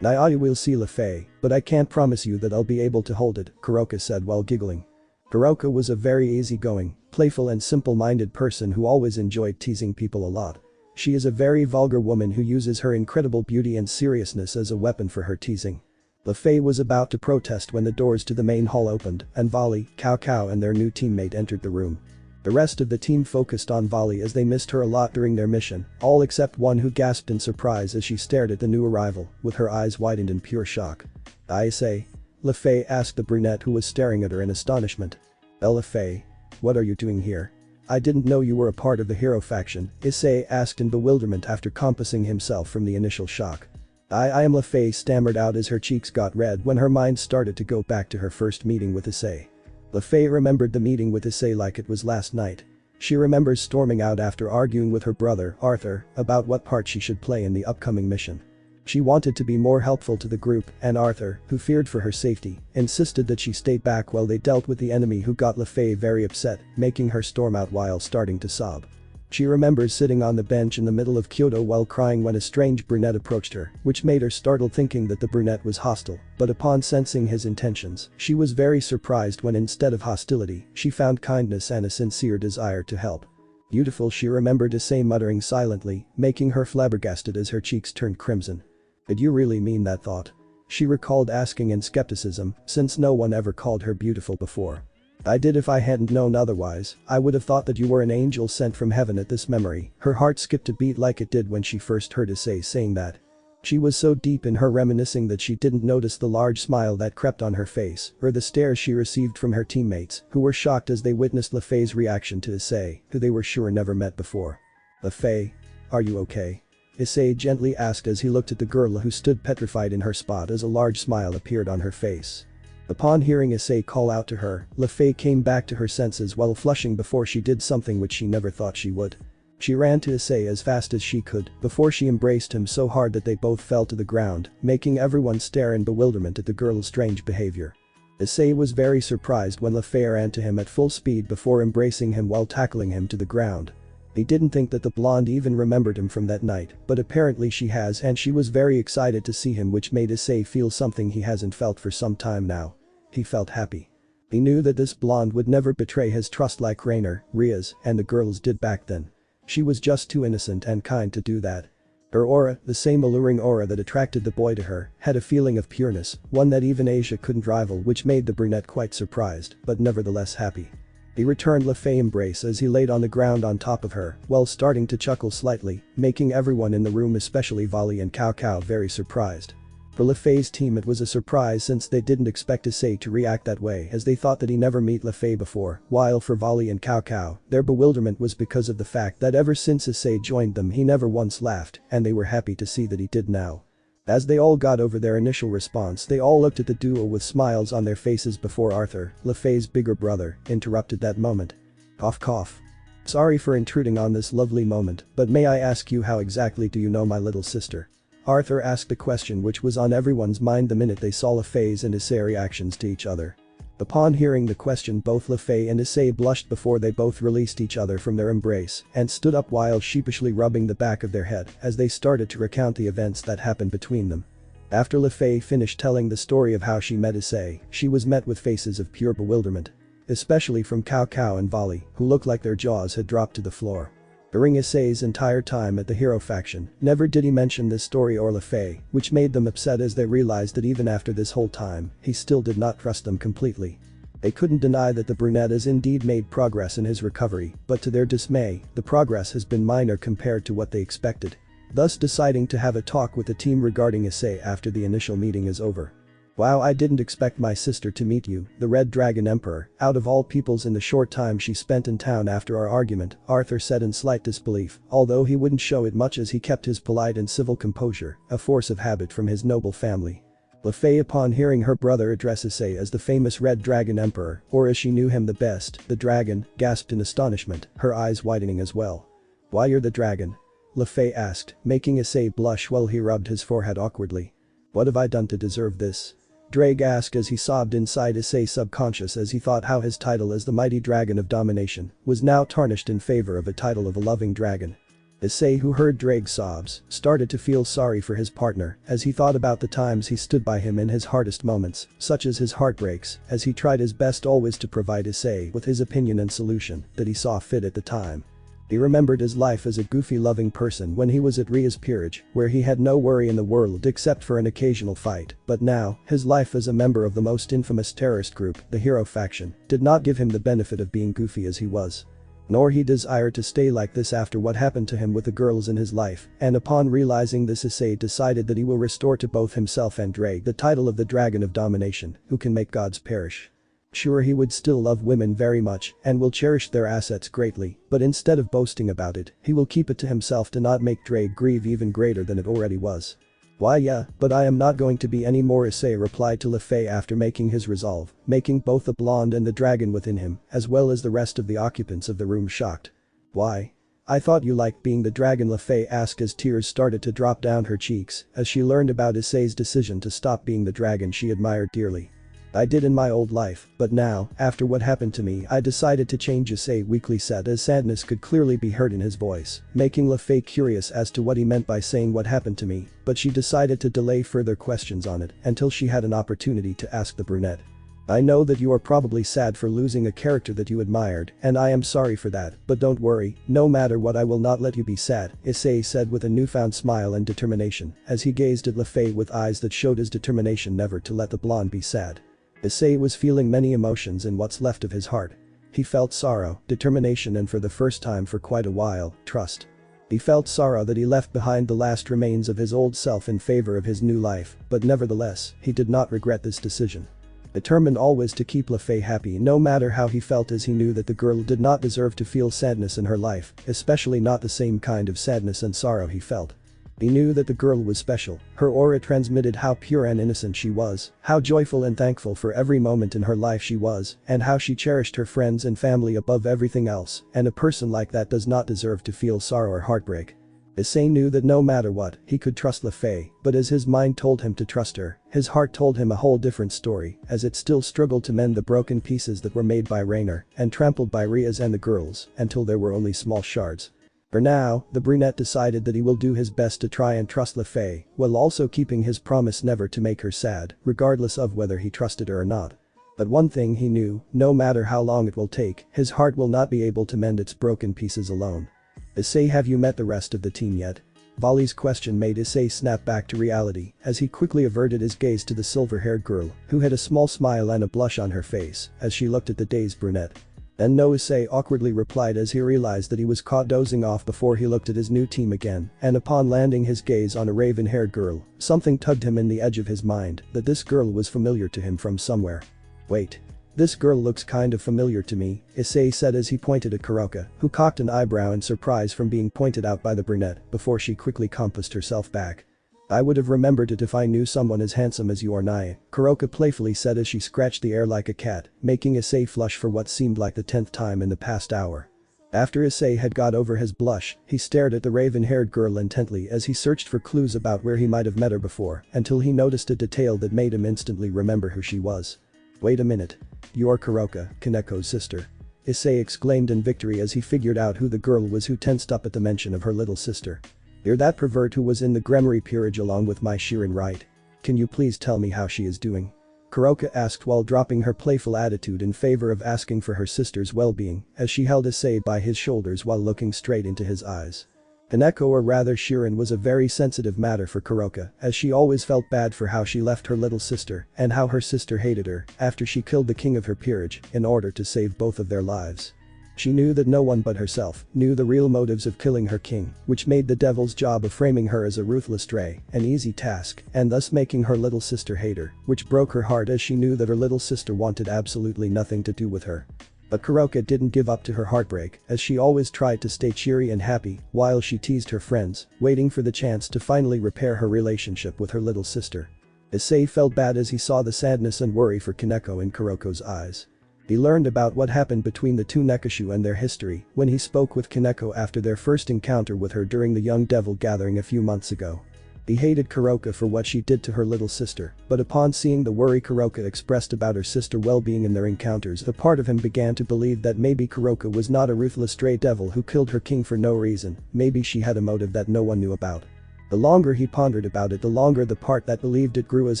"I will see, Lefay, but I can't promise you that I'll be able to hold it," Kuroka said while giggling. Kuroka was a very easygoing, playful and simple-minded person who always enjoyed teasing people a lot. She is a very vulgar woman who uses her incredible beauty and seriousness as a weapon for her teasing. Lefay was about to protest when the doors to the main hall opened and Vali, Cao Cao and their new teammate entered the room. The rest of the team focused on Vali as they missed her a lot during their mission, all except one who gasped in surprise as she stared at the new arrival, with her eyes widened in pure shock. "I say?" Lefay asked the brunette who was staring at her in astonishment. "Lefay? What are you doing here? I didn't know you were a part of the hero faction," Issei asked in bewilderment after compassing himself from the initial shock. I am Lefay," stammered out as her cheeks got red when her mind started to go back to her first meeting with Issei. Lefay remembered the meeting with Issei like it was last night. She remembers storming out after arguing with her brother, Arthur, about what part she should play in the upcoming mission. She wanted to be more helpful to the group, and Arthur, who feared for her safety, insisted that she stay back while they dealt with the enemy, who got Lefay very upset, making her storm out while starting to sob. She remembers sitting on the bench in the middle of Kyoto while crying when a strange brunette approached her, which made her startled, thinking that the brunette was hostile, but upon sensing his intentions, she was very surprised when instead of hostility, she found kindness and a sincere desire to help. "Beautiful," she remembered Issei muttering silently, making her flabbergasted as her cheeks turned crimson. "Did you really mean that?" thought. She recalled asking in skepticism, since no one ever called her beautiful before. "I did. If I hadn't known otherwise, I would have thought that you were an angel sent from heaven." At this memory, her heart skipped a beat like it did when she first heard Issei saying that. She was so deep in her reminiscing that she didn't notice the large smile that crept on her face or the stares she received from her teammates, who were shocked as they witnessed Lefay's reaction to Issei, who they were sure never met before. "Lefay? Are you okay?" Issei gently asked as he looked at the girl who stood petrified in her spot as a large smile appeared on her face. Upon hearing Issei call out to her, Lefay came back to her senses while flushing before she did something which she never thought she would. She ran to Issei as fast as she could before she embraced him so hard that they both fell to the ground, making everyone stare in bewilderment at the girl's strange behavior. Issei was very surprised when Lefay ran to him at full speed before embracing him while tackling him to the ground. He didn't think that the blonde even remembered him from that night, but apparently she has, and she was very excited to see him, which made Issei feel something he hasn't felt for some time now. He felt happy. He knew that this blonde would never betray his trust like Rainer, Ria's, and the girls did back then. She was just too innocent and kind to do that. Her aura, the same alluring aura that attracted the boy to her, had a feeling of pureness, one that even Asia couldn't rival, which made the brunette quite surprised, but nevertheless happy. He returned Lefay's embrace as he laid on the ground on top of her, while starting to chuckle slightly, making everyone in the room, especially Vali and Cao Cao, very surprised. For Lefay's team it was a surprise since they didn't expect Issei to react that way, as they thought that he never met Lefay before, while for Vali and Cao Cao, their bewilderment was because of the fact that ever since Issei joined them he never once laughed, and they were happy to see that he did now. As they all got over their initial response, they all looked at the duo with smiles on their faces before Arthur, Lefay's bigger brother, interrupted that moment. Cough cough. Sorry for intruding on this lovely moment, but may I ask you how exactly do you know my little sister? Arthur asked a question which was on everyone's mind the minute they saw Lefay's and Issei reactions to each other. Upon hearing the question, both Lefay and Issei blushed before they both released each other from their embrace and stood up while sheepishly rubbing the back of their head as they started to recount the events that happened between them. After Lefay finished telling the story of how she met Issei, she was met with faces of pure bewilderment. Especially from Cao Cao and Vali, who looked like their jaws had dropped to the floor. During Issei's entire time at the hero faction, never did he mention this story or Lefay, which made them upset as they realized that even after this whole time, he still did not trust them completely. They couldn't deny that the brunette has indeed made progress in his recovery, but to their dismay, the progress has been minor compared to what they expected. Thus deciding to have a talk with the team regarding Issei after the initial meeting is over. Wow, I didn't expect my sister to meet you, the Red Dragon Emperor, out of all peoples in the short time she spent in town after our argument, Arthur said in slight disbelief, although he wouldn't show it much as he kept his polite and civil composure, a force of habit from his noble family. Lefay, upon hearing her brother address Issei as the famous Red Dragon Emperor, or as she knew him the best, the dragon, gasped in astonishment, her eyes widening as well. Why, you're the dragon? Lefay asked, making Issei blush while he rubbed his forehead awkwardly. What have I done to deserve this? Drake asked as he sobbed inside Issei's subconscious as he thought how his title as the mighty dragon of domination was now tarnished in favor of a title of a loving dragon. Issei, who heard Drake's sobs, started to feel sorry for his partner as he thought about the times he stood by him in his hardest moments, such as his heartbreaks, as he tried his best always to provide Issei with his opinion and solution that he saw fit at the time. He remembered his life as a goofy loving person when he was at Ria's peerage, where he had no worry in the world except for an occasional fight, but now, his life as a member of the most infamous terrorist group, the Hero faction, did not give him the benefit of being goofy as he was. Nor he desired to stay like this after what happened to him with the girls in his life, and upon realizing this Issei decided that he will restore to both himself and Drake the title of the Dragon of Domination, who can make gods perish. Sure, he would still love women very much and will cherish their assets greatly, but instead of boasting about it, he will keep it to himself to not make Drake grieve even greater than it already was. Why yeah, but I am not going to be any more, Issei replied to Lefay after making his resolve, making both the blonde and the dragon within him, as well as the rest of the occupants of the room shocked. Why? I thought you liked being the dragon, Lefay asked as tears started to drop down her cheeks as she learned about Issei's decision to stop being the dragon she admired dearly. I did in my old life, but now, after what happened to me, I decided to change, Issei weakly said as sadness could clearly be heard in his voice, making Lefay curious as to what he meant by saying what happened to me, but she decided to delay further questions on it until she had an opportunity to ask the brunette. I know that you are probably sad for losing a character that you admired, and I am sorry for that, but don't worry, no matter what I will not let you be sad, Issei said with a newfound smile and determination as he gazed at Lefay with eyes that showed his determination never to let the blonde be sad. Issei was feeling many emotions in what's left of his heart. He felt sorrow, determination, and for the first time for quite a while, trust. He felt sorrow that he left behind the last remains of his old self in favor of his new life, but nevertheless, he did not regret this decision. Determined always to keep Lefay happy no matter how he felt, as he knew that the girl did not deserve to feel sadness in her life, especially not the same kind of sadness and sorrow he felt. He knew that the girl was special, her aura transmitted how pure and innocent she was, how joyful and thankful for every moment in her life she was, and how she cherished her friends and family above everything else, and a person like that does not deserve to feel sorrow or heartbreak. Issei knew that no matter what, he could trust Lefay, but as his mind told him to trust her, his heart told him a whole different story, as it still struggled to mend the broken pieces that were made by Rainer and trampled by Ria's and the girls, until there were only small shards. For now, the brunette decided that he will do his best to try and trust Lefay, while also keeping his promise never to make her sad, regardless of whether he trusted her or not. But one thing he knew, no matter how long it will take, his heart will not be able to mend its broken pieces alone. Issei, have you met the rest of the team yet? Vali's question made Issei snap back to reality as he quickly averted his gaze to the silver-haired girl who had a small smile and a blush on her face as she looked at the dazed brunette. And no, Issei awkwardly replied as he realized that he was caught dozing off before he looked at his new team again, and upon landing his gaze on a raven-haired girl, something tugged him in the edge of his mind that this girl was familiar to him from somewhere. Wait. This girl looks kind of familiar to me, Issei said as he pointed at Kuroka, who cocked an eyebrow in surprise from being pointed out by the brunette before she quickly composed herself back. I would have remembered it if I knew someone as handsome as you are, Nai, Kuroka playfully said as she scratched the air like a cat, making Issei flush for what seemed like the 10th time in the past hour. After Issei had got over his blush, he stared at the raven-haired girl intently as he searched for clues about where he might have met her before until he noticed a detail that made him instantly remember who she was. Wait a minute. You're Kuroka, Kaneko's sister. Issei exclaimed in victory as he figured out who the girl was who tensed up at the mention of her little sister. You're that pervert who was in the Gremory peerage along with my Shirin, right? Can you please tell me how she is doing? Kuroka asked while dropping her playful attitude in favor of asking for her sister's well-being as she held Issei by his shoulders while looking straight into his eyes. Kaneko, or rather Shirin, was a very sensitive matter for Kuroka as she always felt bad for how she left her little sister and how her sister hated her after she killed the king of her peerage in order to save both of their lives. She knew that no one but herself knew the real motives of killing her king, which made the devil's job of framing her as a ruthless stray an easy task and thus making her little sister hate her, which broke her heart as she knew that her little sister wanted absolutely nothing to do with her. But Kuroka didn't give up to her heartbreak as she always tried to stay cheery and happy while she teased her friends, waiting for the chance to finally repair her relationship with her little sister. Issei felt bad as he saw the sadness and worry for Kaneko in Kuroko's eyes. He learned about what happened between the two Nekashu and their history when he spoke with Kaneko after their first encounter with her during the Young Devil gathering a few months ago. He hated Kuroka for what she did to her little sister, but upon seeing the worry Kuroka expressed about her sister's well-being in their encounters, a part of him began to believe that maybe Kuroka was not a ruthless stray devil who killed her king for no reason, maybe she had a motive that no one knew about. The longer he pondered about it, the longer the part that believed it grew as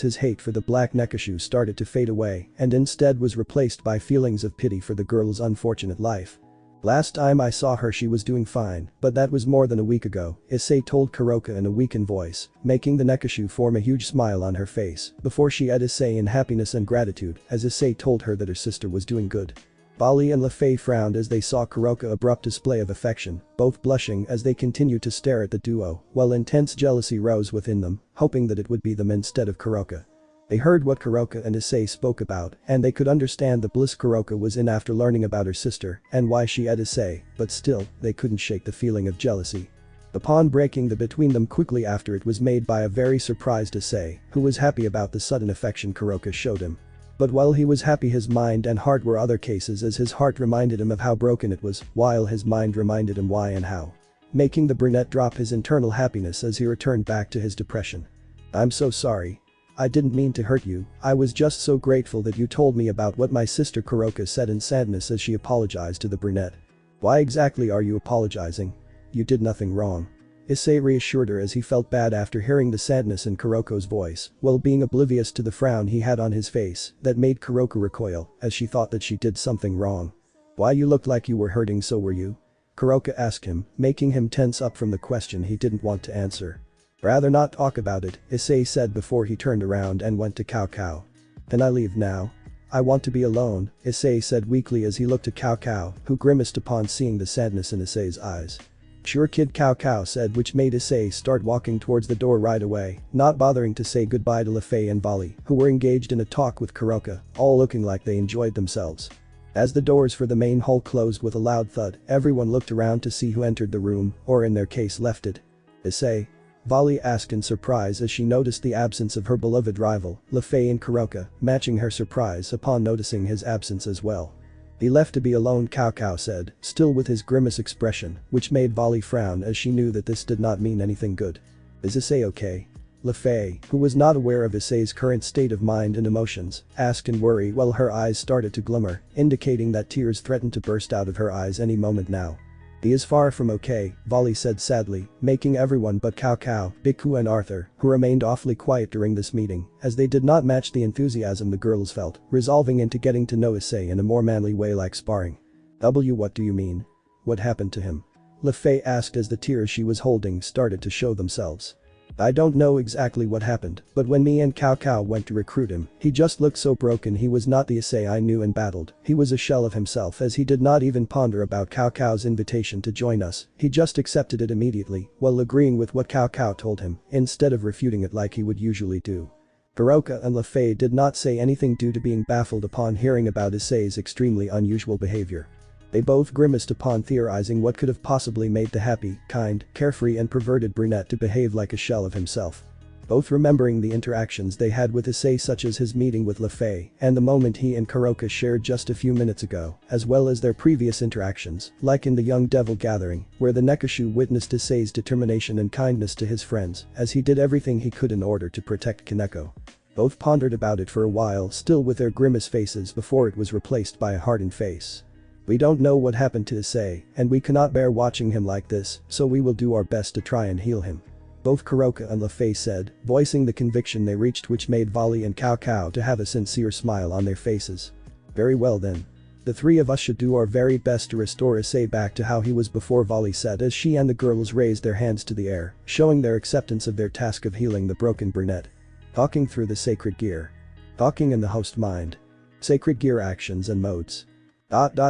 his hate for the Black Nekashu started to fade away and instead was replaced by feelings of pity for the girl's unfortunate life. Last time I saw her she was doing fine, but that was more than a week ago, Issei told Kuroka in a weakened voice, making the Nekashu form a huge smile on her face before she eyed Issei in happiness and gratitude as Issei told her that her sister was doing good. Vali and Lefay frowned as they saw Kuroka's abrupt display of affection, both blushing as they continued to stare at the duo, while intense jealousy rose within them, hoping that it would be them instead of Kuroka. They heard what Kuroka and Issei spoke about, and they could understand the bliss Kuroka was in after learning about her sister and why she eyed Issei, but still, they couldn't shake the feeling of jealousy. Upon breaking the between them quickly after, it was made by a very surprised Issei, who was happy about the sudden affection Kuroka showed him. But while he was happy, his mind and heart were other cases as his heart reminded him of how broken it was, while his mind reminded him why and how. Making the brunette drop his internal happiness as he returned back to his depression. I'm so sorry. I didn't mean to hurt you, I was just so grateful that you told me about what my sister Kuroka said in sadness as she apologized to the brunette. Why exactly are you apologizing? You did nothing wrong. Issei reassured her as he felt bad after hearing the sadness in Kuroko's voice, while being oblivious to the frown he had on his face that made Kuroka recoil as she thought that she did something wrong. Why, you looked like you were hurting, so were you? Kuroka asked him, making him tense up from the question he didn't want to answer. Rather not talk about it, Issei said before he turned around and went to Cao Cao. Can I leave now? I want to be alone, Issei said weakly as he looked at Cao Cao, who grimaced upon seeing the sadness in Issei's eyes. Sure kid, Cao Cao said, which made Issei start walking towards the door right away, not bothering to say goodbye to Lefay and Vali, who were engaged in a talk with Kuroka, all looking like they enjoyed themselves. As the doors for the main hall closed with a loud thud, everyone looked around to see who entered the room, or in their case left it. Issei? Vali asked in surprise as she noticed the absence of her beloved rival, Lefay and Kuroka, matching her surprise upon noticing his absence as well. He left to be alone, Cao Cao said, still with his grimace expression, which made Vali frown as she knew that this did not mean anything good. Is Issei okay? Lefay, who was not aware of Issei's current state of mind and emotions, asked in worry while her eyes started to glimmer, indicating that tears threatened to burst out of her eyes any moment now. He is far from okay, Vali said sadly, making everyone but Cao Cao, Biku and Arthur, who remained awfully quiet during this meeting, as they did not match the enthusiasm the girls felt, resolving into getting to know Issei in a more manly way like sparring. What do you mean? What happened to him? Lefay asked as the tears she was holding started to show themselves. I don't know exactly what happened, but when me and Cao Cao went to recruit him, he just looked so broken. He was not the Issei I knew and battled, he was a shell of himself, as he did not even ponder about Cao Cao's invitation to join us, he just accepted it immediately, while agreeing with what Cao Cao told him, instead of refuting it like he would usually do. Hiroka and Lefay did not say anything due to being baffled upon hearing about Issei's extremely unusual behavior. They both grimaced upon theorizing what could have possibly made the happy, kind, carefree and perverted brunette to behave like a shell of himself. Both remembering the interactions they had with Issei, such as his meeting with Lefay and the moment he and Kuroka shared just a few minutes ago, as well as their previous interactions, like in the Young Devil Gathering, where the Nekashu witnessed Issei's determination and kindness to his friends, as he did everything he could in order to protect Kaneko. Both pondered about it for a while, still with their grimace faces, before it was replaced by a hardened face. We don't know what happened to Issei, and we cannot bear watching him like this, so we will do our best to try and heal him. Both Kuroka and Lefay said, voicing the conviction they reached, which made Vali and Cao Cao to have a sincere smile on their faces. Very well then. The three of us should do our very best to restore Issei back to how he was before, Vali said as she and the girls raised their hands to the air, showing their acceptance of their task of healing the broken brunette. Talking through the sacred gear. Talking in the host mind. Sacred gear actions and modes.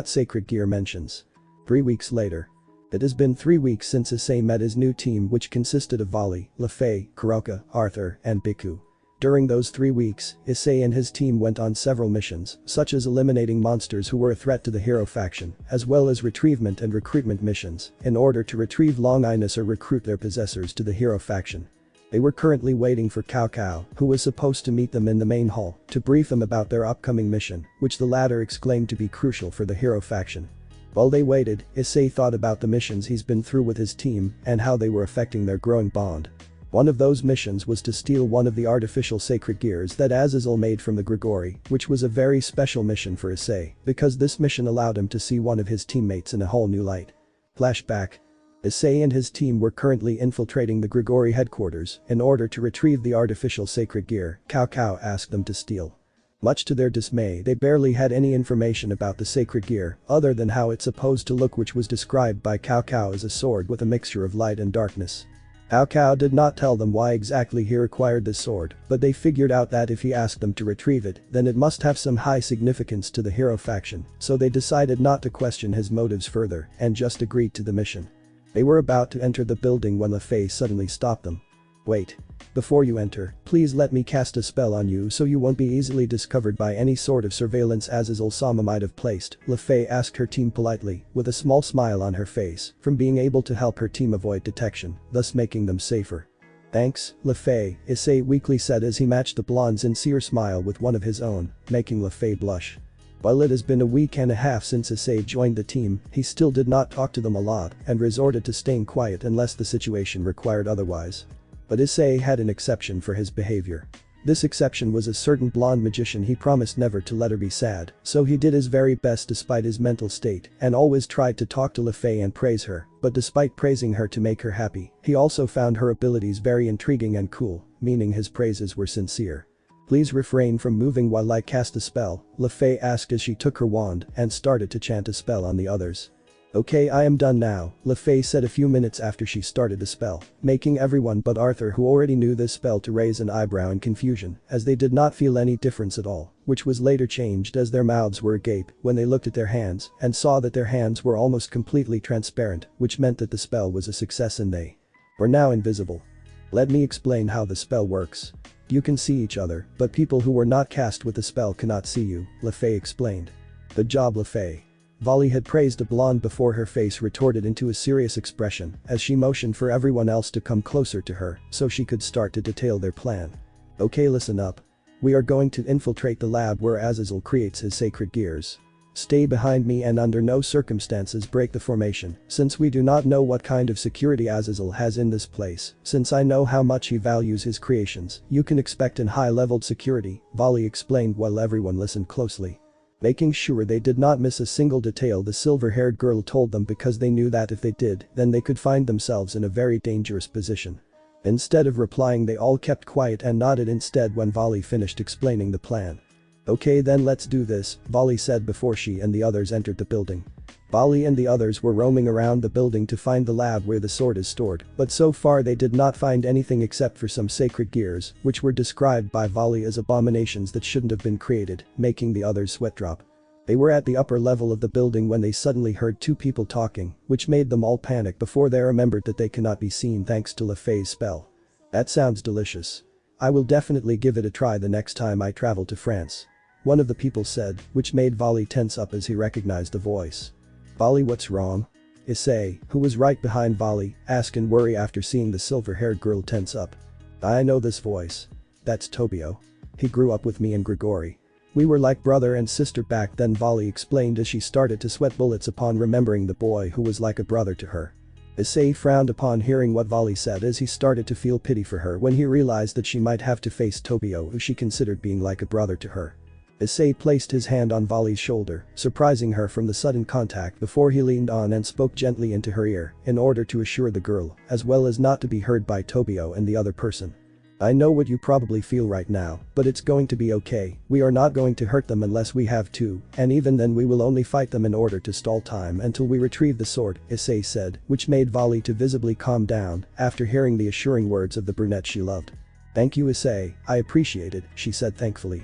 Sacred gear mentions. 3 weeks later. It has been 3 weeks since Issei met his new team, which consisted of Vali, Lefay, Kuroka, Arthur, and Biku. During those 3 weeks, Issei and his team went on several missions, such as eliminating monsters who were a threat to the hero faction, as well as retrievement and recruitment missions, in order to retrieve Long Inus or recruit their possessors to the hero faction. They were currently waiting for Cao Cao, who was supposed to meet them in the main hall, to brief them about their upcoming mission, which the latter exclaimed to be crucial for the hero faction. While they waited, Issei thought about the missions he's been through with his team and how they were affecting their growing bond. One of those missions was to steal one of the artificial sacred gears that Azazel made from the Grigori, which was a very special mission for Issei, because this mission allowed him to see one of his teammates in a whole new light. Flashback. Issei and his team were currently infiltrating the Grigori headquarters in order to retrieve the artificial sacred gear Cao Cao asked them to steal. Much to their dismay, they barely had any information about the sacred gear other than how it's supposed to look, which was described by Cao Cao as a sword with a mixture of light and darkness. Cao Cao did not tell them why exactly he required this sword, but they figured out that if he asked them to retrieve it, then it must have some high significance to the hero faction, so they decided not to question his motives further and just agreed to the mission. They were about to enter the building when Lefay suddenly stopped them. Wait. Before you enter, please let me cast a spell on you so you won't be easily discovered by any sort of surveillance Azazel-sama might have placed, Lefay asked her team politely, with a small smile on her face, from being able to help her team avoid detection, thus making them safer. Thanks, Lefay, Issei weakly said as he matched the blonde's sincere smile with one of his own, making Lefay blush. While it has been a week and a half since Issei joined the team, he still did not talk to them a lot and resorted to staying quiet unless the situation required otherwise. But Issei had an exception for his behavior. This exception was a certain blonde magician he promised never to let her be sad, so he did his very best despite his mental state and always tried to talk to Lefay and praise her, but despite praising her to make her happy, he also found her abilities very intriguing and cool, meaning his praises were sincere. Please refrain from moving while I cast a spell, Lefay asked as she took her wand and started to chant a spell on the others. Okay, I am done now, Lefay said a few minutes after she started the spell, making everyone but Arthur, who already knew this spell, to raise an eyebrow in confusion, as they did not feel any difference at all, which was later changed as their mouths were agape when they looked at their hands and saw that their hands were almost completely transparent, which meant that the spell was a success and they were now invisible. Let me explain how the spell works. You can see each other, but people who were not cast with the spell cannot see you, Lefay explained. Good job, Lefay. Vali had praised a blonde before her face retorted into a serious expression as she motioned for everyone else to come closer to her so she could start to detail their plan. Okay, listen up. We are going to infiltrate the lab where Azazel creates his sacred gears. Stay behind me and under no circumstances break the formation, since we do not know what kind of security Azazel has in this place. Since I know how much he values his creations, you can expect an high-leveled security, Vali explained while everyone listened closely. Making sure they did not miss a single detail, the silver-haired girl told them because they knew that if they did, then they could find themselves in a very dangerous position. Instead of replying, they all kept quiet and nodded instead when Vali finished explaining the plan. "Okay, then let's do this," Vali said before she and the others entered the building. Vali and the others were roaming around the building to find the lab where the sword is stored, but so far they did not find anything except for some sacred gears, which were described by Vali as abominations that shouldn't have been created, making the others sweat drop. They were at the upper level of the building when they suddenly heard two people talking, which made them all panic before they remembered that they cannot be seen thanks to Lefay's spell. "That sounds delicious. I will definitely give it a try the next time I travel to France," one of the people said, which made Vali tense up as he recognized the voice. "Vali, what's wrong?" Issei, who was right behind Vali, asked in worry after seeing the silver-haired girl tense up. "I know this voice. That's Tobio. He grew up with me and Grigori. We were like brother and sister back then," Vali explained as she started to sweat bullets upon remembering the boy who was like a brother to her. Issei frowned upon hearing what Vali said as he started to feel pity for her when he realized that she might have to face Tobio, who she considered being like a brother to her. Issei placed his hand on Vali's shoulder, surprising her from the sudden contact before he leaned on and spoke gently into her ear in order to assure the girl, as well as not to be heard by Tobio and the other person. "I know what you probably feel right now, but it's going to be okay. We are not going to hurt them unless we have to, and even then we will only fight them in order to stall time until we retrieve the sword," Issei said, which made Vali to visibly calm down after hearing the assuring words of the brunette she loved. "Thank you, Issei, I appreciate it," she said thankfully.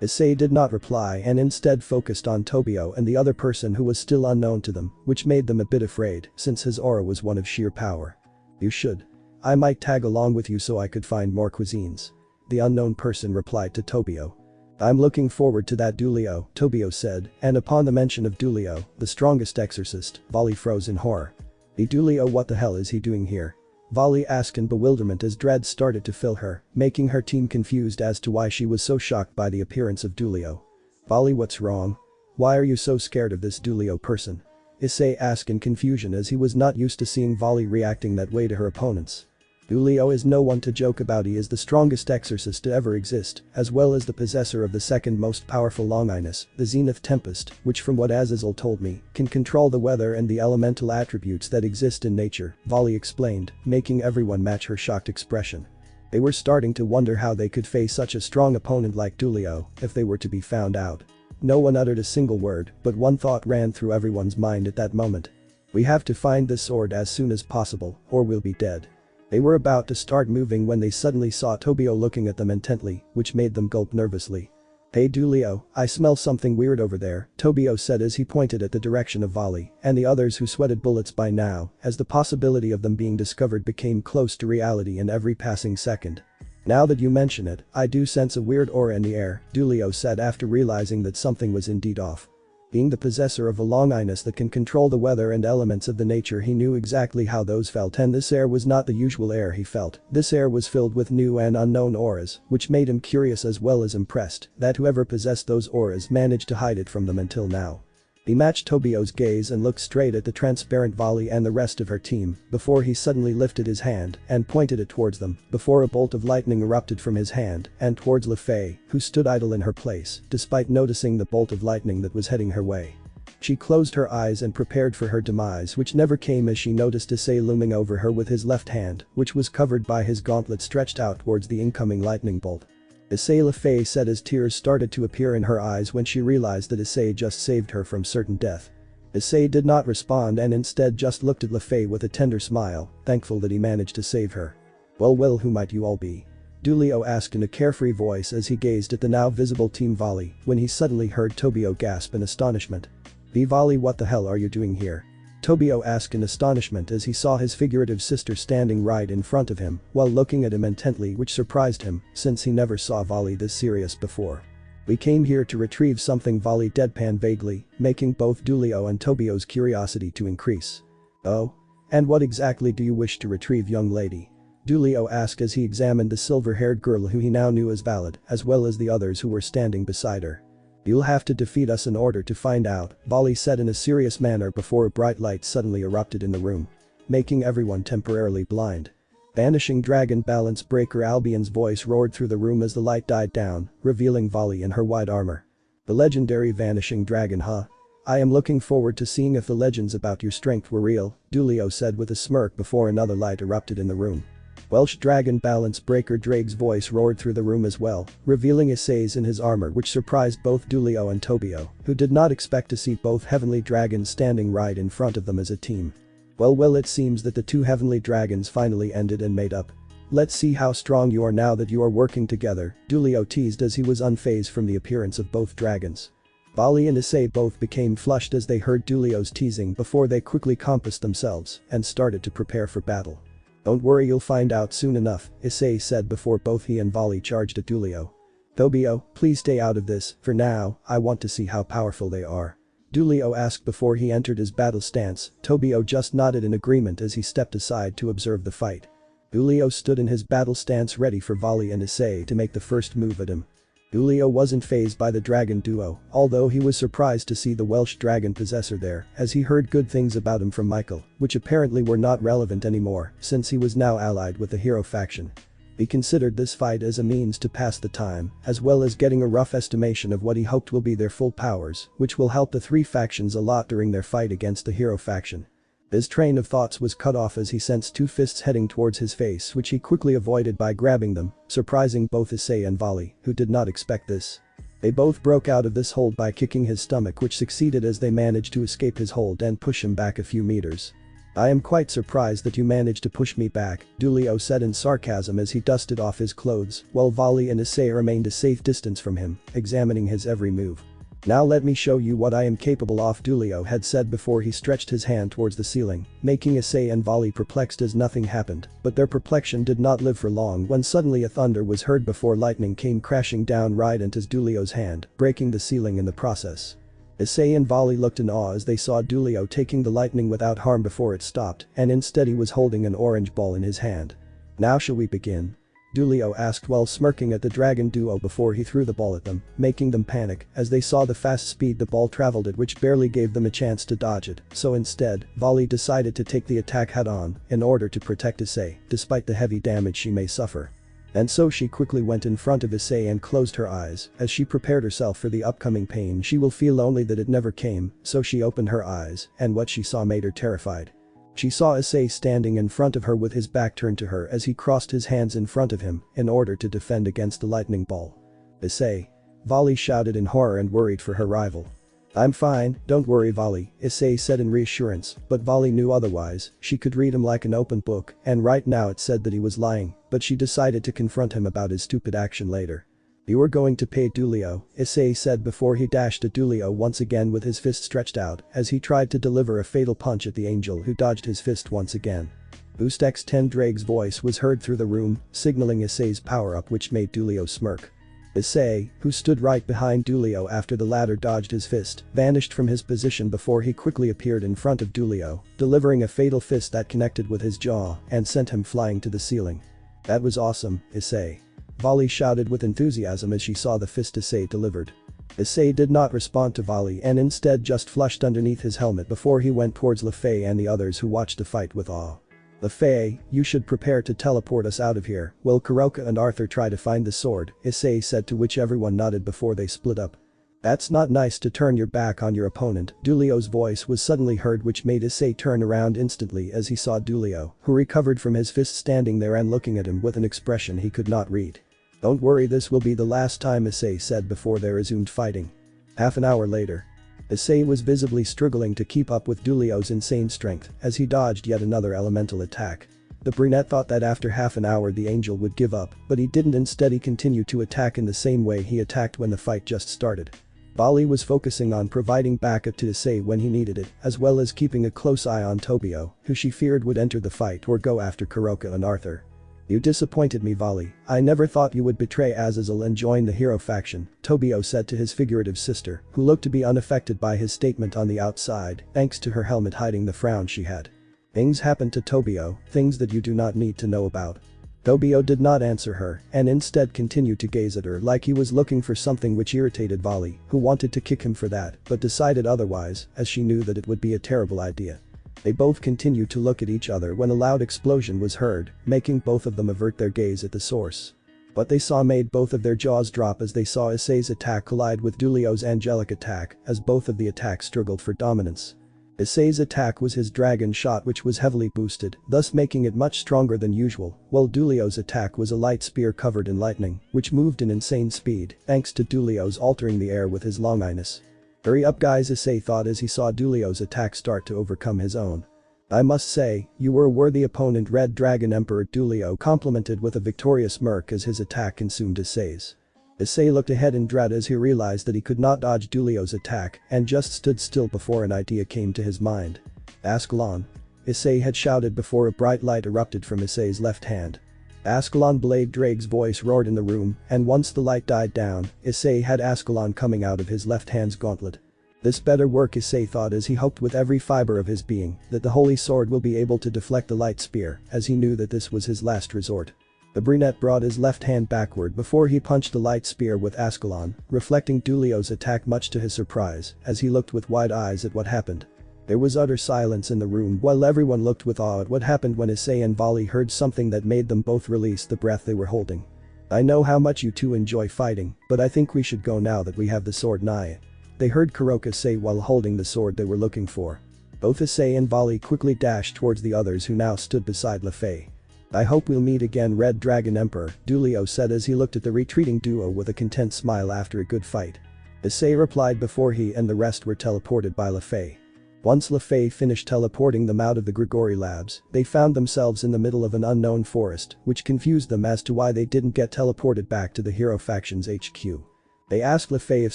Issei did not reply and instead focused on Tobio and the other person who was still unknown to them, which made them a bit afraid since his aura was one of sheer power. "You should. I might tag along with you so I could find more cuisines," the unknown person replied to Tobio. "I'm looking forward to that, Dulio," Tobio said, and upon the mention of Dulio, the strongest exorcist, Vali froze in horror. "Dulio, what the hell is he doing here?" Vali asked in bewilderment as dread started to fill her, making her team confused as to why she was so shocked by the appearance of Dulio. "Vali, what's wrong? Why are you so scared of this Dulio person?" Issei asked in confusion as he was not used to seeing Vali reacting that way to her opponents. "Dulio is no one to joke about. He is the strongest exorcist to ever exist, as well as the possessor of the second most powerful Longinus, the Zenith Tempest, which from what Azazel told me, can control the weather and the elemental attributes that exist in nature," Vali explained, making everyone match her shocked expression. They were starting to wonder how they could face such a strong opponent like Dulio if they were to be found out. No one uttered a single word, but one thought ran through everyone's mind at that moment. "We have to find this sword as soon as possible, or we'll be dead." They were about to start moving when they suddenly saw Tobio looking at them intently, which made them gulp nervously. "Hey Dulio, I smell something weird over there," Tobio said as he pointed at the direction of Vali and the others who sweated bullets by now, as the possibility of them being discovered became close to reality in every passing second. "Now that you mention it, I do sense a weird aura in the air," Dulio said after realizing that something was indeed off. Being the possessor of a Longinus that can control the weather and elements of the nature, he knew exactly how those felt, and this air was not the usual air he felt. This air was filled with new and unknown auras, which made him curious as well as impressed that whoever possessed those auras managed to hide it from them until now. He matched Tobio's gaze and looked straight at the transparent Vali and the rest of her team before he suddenly lifted his hand and pointed it towards them before a bolt of lightning erupted from his hand and towards Lefay, who stood idle in her place despite noticing the bolt of lightning that was heading her way. She closed her eyes and prepared for her demise, which never came as she noticed Issei looming over her with his left hand, which was covered by his gauntlet stretched out towards the incoming lightning bolt. Issei, Lefay said as tears started to appear in her eyes when she realized that Issei just saved her from certain death. Issei did not respond and instead just looked at Lefay with a tender smile, thankful that he managed to save her. Well, who might you all be?" Dulio asked in a carefree voice as he gazed at the now visible Team Vali when he suddenly heard Tobio gasp in astonishment. "Vali, what the hell are you doing here?" Tobio asked in astonishment as he saw his figurative sister standing right in front of him while looking at him intently, which surprised him since he never saw Vali this serious before. "We came here to retrieve something," Vali deadpanned vaguely, making both Dulio and Tobio's curiosity to increase. "Oh? And what exactly do you wish to retrieve, young lady?" Dulio asked as he examined the silver-haired girl who he now knew as Valid, as well as the others who were standing beside her. "You'll have to defeat us in order to find out," Vali said in a serious manner before a bright light suddenly erupted in the room, making everyone temporarily blind. Vanishing Dragon Balance Breaker Albion's voice roared through the room as the light died down, revealing Vali in her white armor. The legendary vanishing dragon, huh? I am looking forward to seeing if the legends about your strength were real, Dulio said with a smirk before another light erupted in the room. Welsh Dragon Balance Breaker Drake's voice roared through the room as well, revealing Issei's in his armor which surprised both Dulio and Tobio, who did not expect to see both heavenly dragons standing right in front of them as a team. Well, it seems that the two heavenly dragons finally ended and made up. Let's see how strong you are now that you are working together, Dulio teased as he was unfazed from the appearance of both dragons. Vali and Issei both became flushed as they heard Dulio's teasing before they quickly compassed themselves and started to prepare for battle. Don't worry, you'll find out soon enough, Issei said before both he and Vali charged at Dulio. Tobio, please stay out of this, for now, I want to see how powerful they are. Dulio asked before he entered his battle stance. Tobio just nodded in agreement as he stepped aside to observe the fight. Dulio stood in his battle stance ready for Vali and Issei to make the first move at him. Dulio wasn't fazed by the dragon duo, although he was surprised to see the Welsh dragon possessor there as he heard good things about him from Michael, which apparently were not relevant anymore since he was now allied with the hero faction. He considered this fight as a means to pass the time, as well as getting a rough estimation of what he hoped will be their full powers, which will help the three factions a lot during their fight against the hero faction. His train of thoughts was cut off as he sensed two fists heading towards his face which he quickly avoided by grabbing them, surprising both Issei and Vali, who did not expect this. They both broke out of this hold by kicking his stomach, which succeeded as they managed to escape his hold and push him back a few meters. I am quite surprised that you managed to push me back, Dulio said in sarcasm as he dusted off his clothes, while Vali and Issei remained a safe distance from him, examining his every move. Now let me show you what I am capable of, Dulio had said before he stretched his hand towards the ceiling, making Issei and Vali perplexed as nothing happened, but their perplexion did not live for long when suddenly a thunder was heard before lightning came crashing down right into Dulio's hand, breaking the ceiling in the process. Issei and Vali looked in awe as they saw Dulio taking the lightning without harm before it stopped, and instead he was holding an orange ball in his hand. Now shall we begin? Dulio asked while smirking at the dragon duo before he threw the ball at them, making them panic as they saw the fast speed the ball traveled at, which barely gave them a chance to dodge it, so instead, Vali decided to take the attack head-on in order to protect Issei, despite the heavy damage she may suffer. And so she quickly went in front of Issei and closed her eyes as she prepared herself for the upcoming pain she will feel, only that it never came, so she opened her eyes and what she saw made her terrified. She saw Issei standing in front of her with his back turned to her as he crossed his hands in front of him in order to defend against the lightning ball. Issei! Vali shouted in horror and worried for her rival. I'm fine, don't worry Vali, Issei said in reassurance, but Vali knew otherwise. She could read him like an open book, and right now it said that he was lying, but she decided to confront him about his stupid action later. You are going to pay, Dulio, Issei said before he dashed at Dulio once again with his fist stretched out as he tried to deliver a fatal punch at the angel, who dodged his fist once again. Boost X10 Drake's voice was heard through the room, signaling Issei's power-up, which made Dulio smirk. Issei, who stood right behind Dulio after the latter dodged his fist, vanished from his position before he quickly appeared in front of Dulio, delivering a fatal fist that connected with his jaw and sent him flying to the ceiling. That was awesome, Issei. Vali shouted with enthusiasm as she saw the fist Issei delivered. Issei did not respond to Vali and instead just flushed underneath his helmet before he went towards Lefay and the others, who watched the fight with awe. Lefay, you should prepare to teleport us out of here while Kuroka and Arthur try to find the sword, Issei said, to which everyone nodded before they split up. That's not nice to turn your back on your opponent, Dulio's voice was suddenly heard, which made Issei turn around instantly as he saw Dulio, who recovered from his fist, standing there and looking at him with an expression he could not read. Don't worry, this will be the last time, Issei said before they resumed fighting. Half an hour later. Issei was visibly struggling to keep up with Dulio's insane strength as he dodged yet another elemental attack. The brunette thought that after half an hour the angel would give up, but he didn't. Instead he continued to attack in the same way he attacked when the fight just started. Vali was focusing on providing backup to Issei when he needed it, as well as keeping a close eye on Tobio, who she feared would enter the fight or go after Kuroka and Arthur. You disappointed me, Vali. I never thought you would betray Azazel and join the hero faction, Tobio said to his figurative sister, who looked to be unaffected by his statement on the outside, thanks to her helmet hiding the frown she had. Things happened to Tobio, things that you do not need to know about. Tobio did not answer her and instead continued to gaze at her like he was looking for something, which irritated Vali, who wanted to kick him for that but decided otherwise as she knew that it would be a terrible idea. They both continued to look at each other when a loud explosion was heard, making both of them avert their gaze at the source. What they saw made both of their jaws drop as they saw Issei's attack collide with Dulio's angelic attack as both of the attacks struggled for dominance. Issei's attack was his dragon shot which was heavily boosted, thus making it much stronger than usual, while Dulio's attack was a light spear covered in lightning, which moved in insane speed thanks to Dulio's altering the air with his longiness. "Hurry up guys," Issei thought as he saw Dulio's attack start to overcome his own. "I must say, you were a worthy opponent." Red Dragon Emperor Dulio complimented with a victorious smirk as his attack consumed Issei's. Issei looked ahead in dread as he realized that he could not dodge Dulio's attack and just stood still before an idea came to his mind. "Ascalon." Issei had shouted before a bright light erupted from Issei's left hand. Ascalon Blade Drake's voice roared in the room, and once the light died down, Issei had Ascalon coming out of his left hand's gauntlet. This better work, Issei thought as he hoped with every fiber of his being that the holy sword will be able to deflect the light spear as he knew that this was his last resort. The brunette brought his left hand backward before he punched the light spear with Ascalon, reflecting Dulio's attack much to his surprise as he looked with wide eyes at what happened. There was utter silence in the room while everyone looked with awe at what happened when Issei and Vali heard something that made them both release the breath they were holding. "I know how much you two enjoy fighting, but I think we should go now that we have the sword nigh," they heard Kuroka say while holding the sword they were looking for. Both Issei and Vali quickly dashed towards the others who now stood beside Lefay. "I hope we'll meet again, Red Dragon Emperor," Dulio said as he looked at the retreating duo with a content smile after a good fight. Issei replied before he and the rest were teleported by Lefay. Once Lefay finished teleporting them out of the Grigori labs, they found themselves in the middle of an unknown forest, which confused them as to why they didn't get teleported back to the hero faction's HQ. They asked Lefay if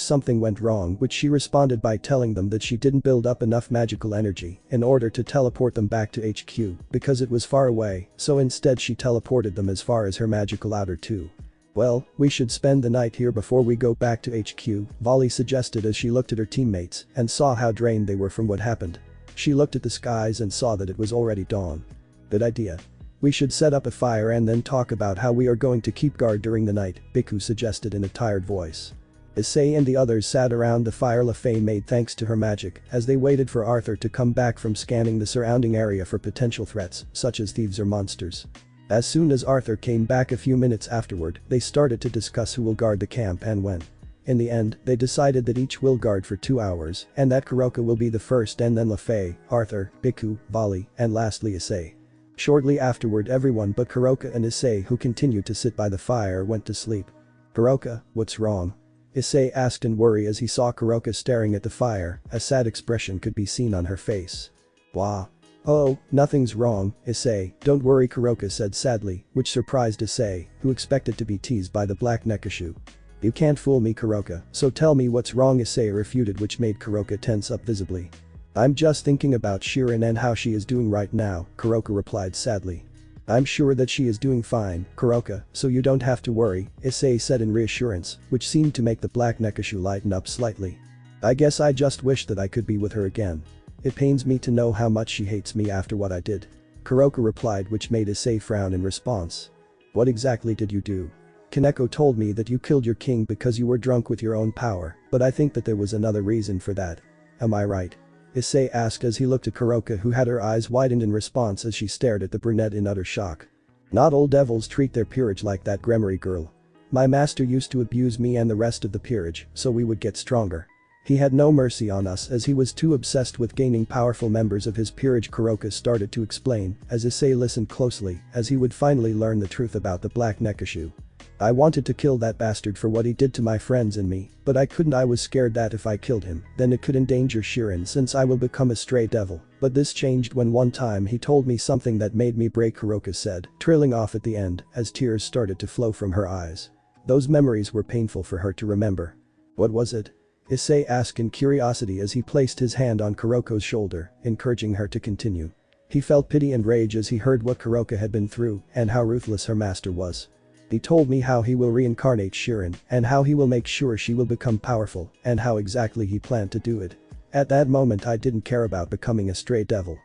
something went wrong, which she responded by telling them that she didn't build up enough magical energy in order to teleport them back to HQ because it was far away, so instead she teleported them as far as her magical outer too. "Well, we should spend the night here before we go back to HQ, Vali suggested as she looked at her teammates and saw how drained they were from what happened. She looked at the skies and saw that it was already dawn. "Good idea. We should set up a fire and then talk about how we are going to keep guard during the night," Biku suggested in a tired voice. Issei and the others sat around the fire Lefay made thanks to her magic as they waited for Arthur to come back from scanning the surrounding area for potential threats, such as thieves or monsters. As soon as Arthur came back a few minutes afterward, they started to discuss who will guard the camp and when. In the end, they decided that each will guard for 2 hours and that Kuroka will be the first and then Lefay, Arthur, Biku, Vali, and lastly Issei. Shortly afterward everyone but Kuroka and Issei who continued to sit by the fire went to sleep. "Kuroka, what's wrong?" Issei asked in worry as he saw Kuroka staring at the fire, a sad expression could be seen on her face. "Wah. Oh, nothing's wrong, Issei, don't worry," Kuroka said sadly, which surprised Issei, who expected to be teased by the black Nekashu. "You can't fool me, Kuroka, so tell me what's wrong," Issei refuted, which made Kuroka tense up visibly. "I'm just thinking about Shirin and how she is doing right now," Kuroka replied sadly. "I'm sure that she is doing fine, Kuroka, so you don't have to worry," Issei said in reassurance, which seemed to make the black Nekashu lighten up slightly. "I guess I just wish that I could be with her again. It pains me to know how much she hates me after what I did," Kuroka replied, which made Issei frown in response. "What exactly did you do?" "Kaneko told me that you killed your king because you were drunk with your own power, but I think that there was another reason for that. Am I right?" Issei asked as he looked at Kuroka, who had her eyes widened in response as she stared at the brunette in utter shock. "Not all devils treat their peerage like that, Gremory girl. My master used to abuse me and the rest of the peerage so we would get stronger. He had no mercy on us as he was too obsessed with gaining powerful members of his peerage," Kuroka started to explain as Issei listened closely as he would finally learn the truth about the black Nekashu. "I wanted to kill that bastard for what he did to my friends and me, but I couldn't. I was scared that if I killed him, then it could endanger Shirin since I will become a stray devil, but this changed when one time he told me something that made me break," Kuroka said, trailing off at the end as tears started to flow from her eyes. Those memories were painful for her to remember. "What was it?" Issei asked in curiosity as he placed his hand on Kuroko's shoulder, encouraging her to continue. He felt pity and rage as he heard what Kuroka had been through and how ruthless her master was. "He told me how he will reincarnate Shirin and how he will make sure she will become powerful and how exactly he planned to do it. At that moment I didn't care about becoming a stray devil.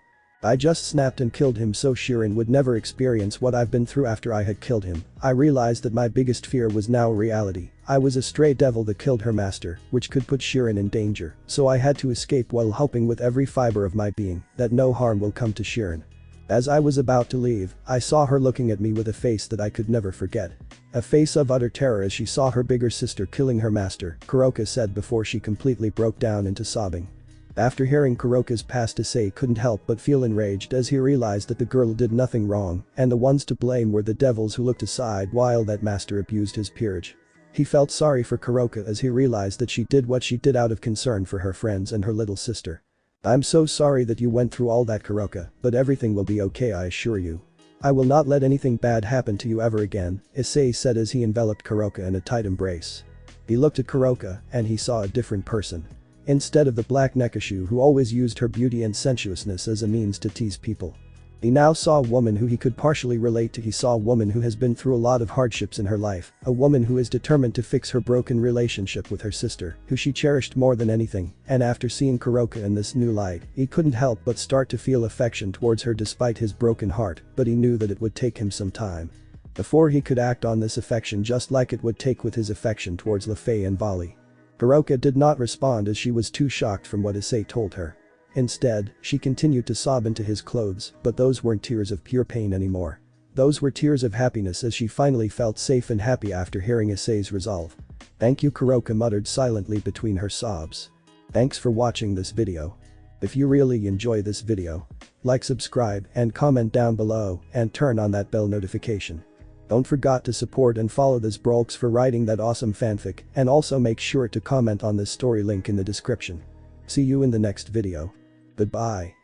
I just snapped and killed him so Shirin would never experience what I've been through after I had killed him. I realized that my biggest fear was now a reality. I was a stray devil that killed her master, which could put Shirin in danger, so I had to escape while hoping with every fiber of my being that no harm will come to Shirin." As I was about to leave, I saw her looking at me with a face that I could never forget. A face of utter terror as she saw her bigger sister killing her master, Kuroka said before she completely broke down into sobbing. After hearing Kuroka's past, Issei couldn't help but feel enraged as he realized that the girl did nothing wrong and the ones to blame were the devils who looked aside while that master abused his peerage. He felt sorry for Kuroka as he realized that she did what she did out of concern for her friends and her little sister. "I'm so sorry that you went through all that, Kuroka, but everything will be okay, I assure you. I will not let anything bad happen to you ever again," Issei said as he enveloped Kuroka in a tight embrace. He looked at Kuroka and he saw a different person. Instead of the black Nekashu who always used her beauty and sensuousness as a means to tease people. He now saw a woman who he could partially relate to. He saw a woman who has been through a lot of hardships in her life, a woman who is determined to fix her broken relationship with her sister, who she cherished more than anything, and after seeing Kuroka in this new light, he couldn't help but start to feel affection towards her despite his broken heart, but he knew that it would take him some time before he could act on this affection, just like it would take with his affection towards Lefay and Vali. Kuroka did not respond as she was too shocked from what Issei told her. Instead, she continued to sob into his clothes, but those weren't tears of pure pain anymore. Those were tears of happiness as she finally felt safe and happy after hearing Issei's resolve. "Thank you," Kuroka muttered silently between her sobs. Thanks for watching this video. If you really enjoy this video, like, subscribe, and comment down below, and turn on that bell notification. Don't forget to support and follow this xBrawlx for writing that awesome fanfic, and also make sure to comment on this story, link in the description. See you in the next video. Goodbye.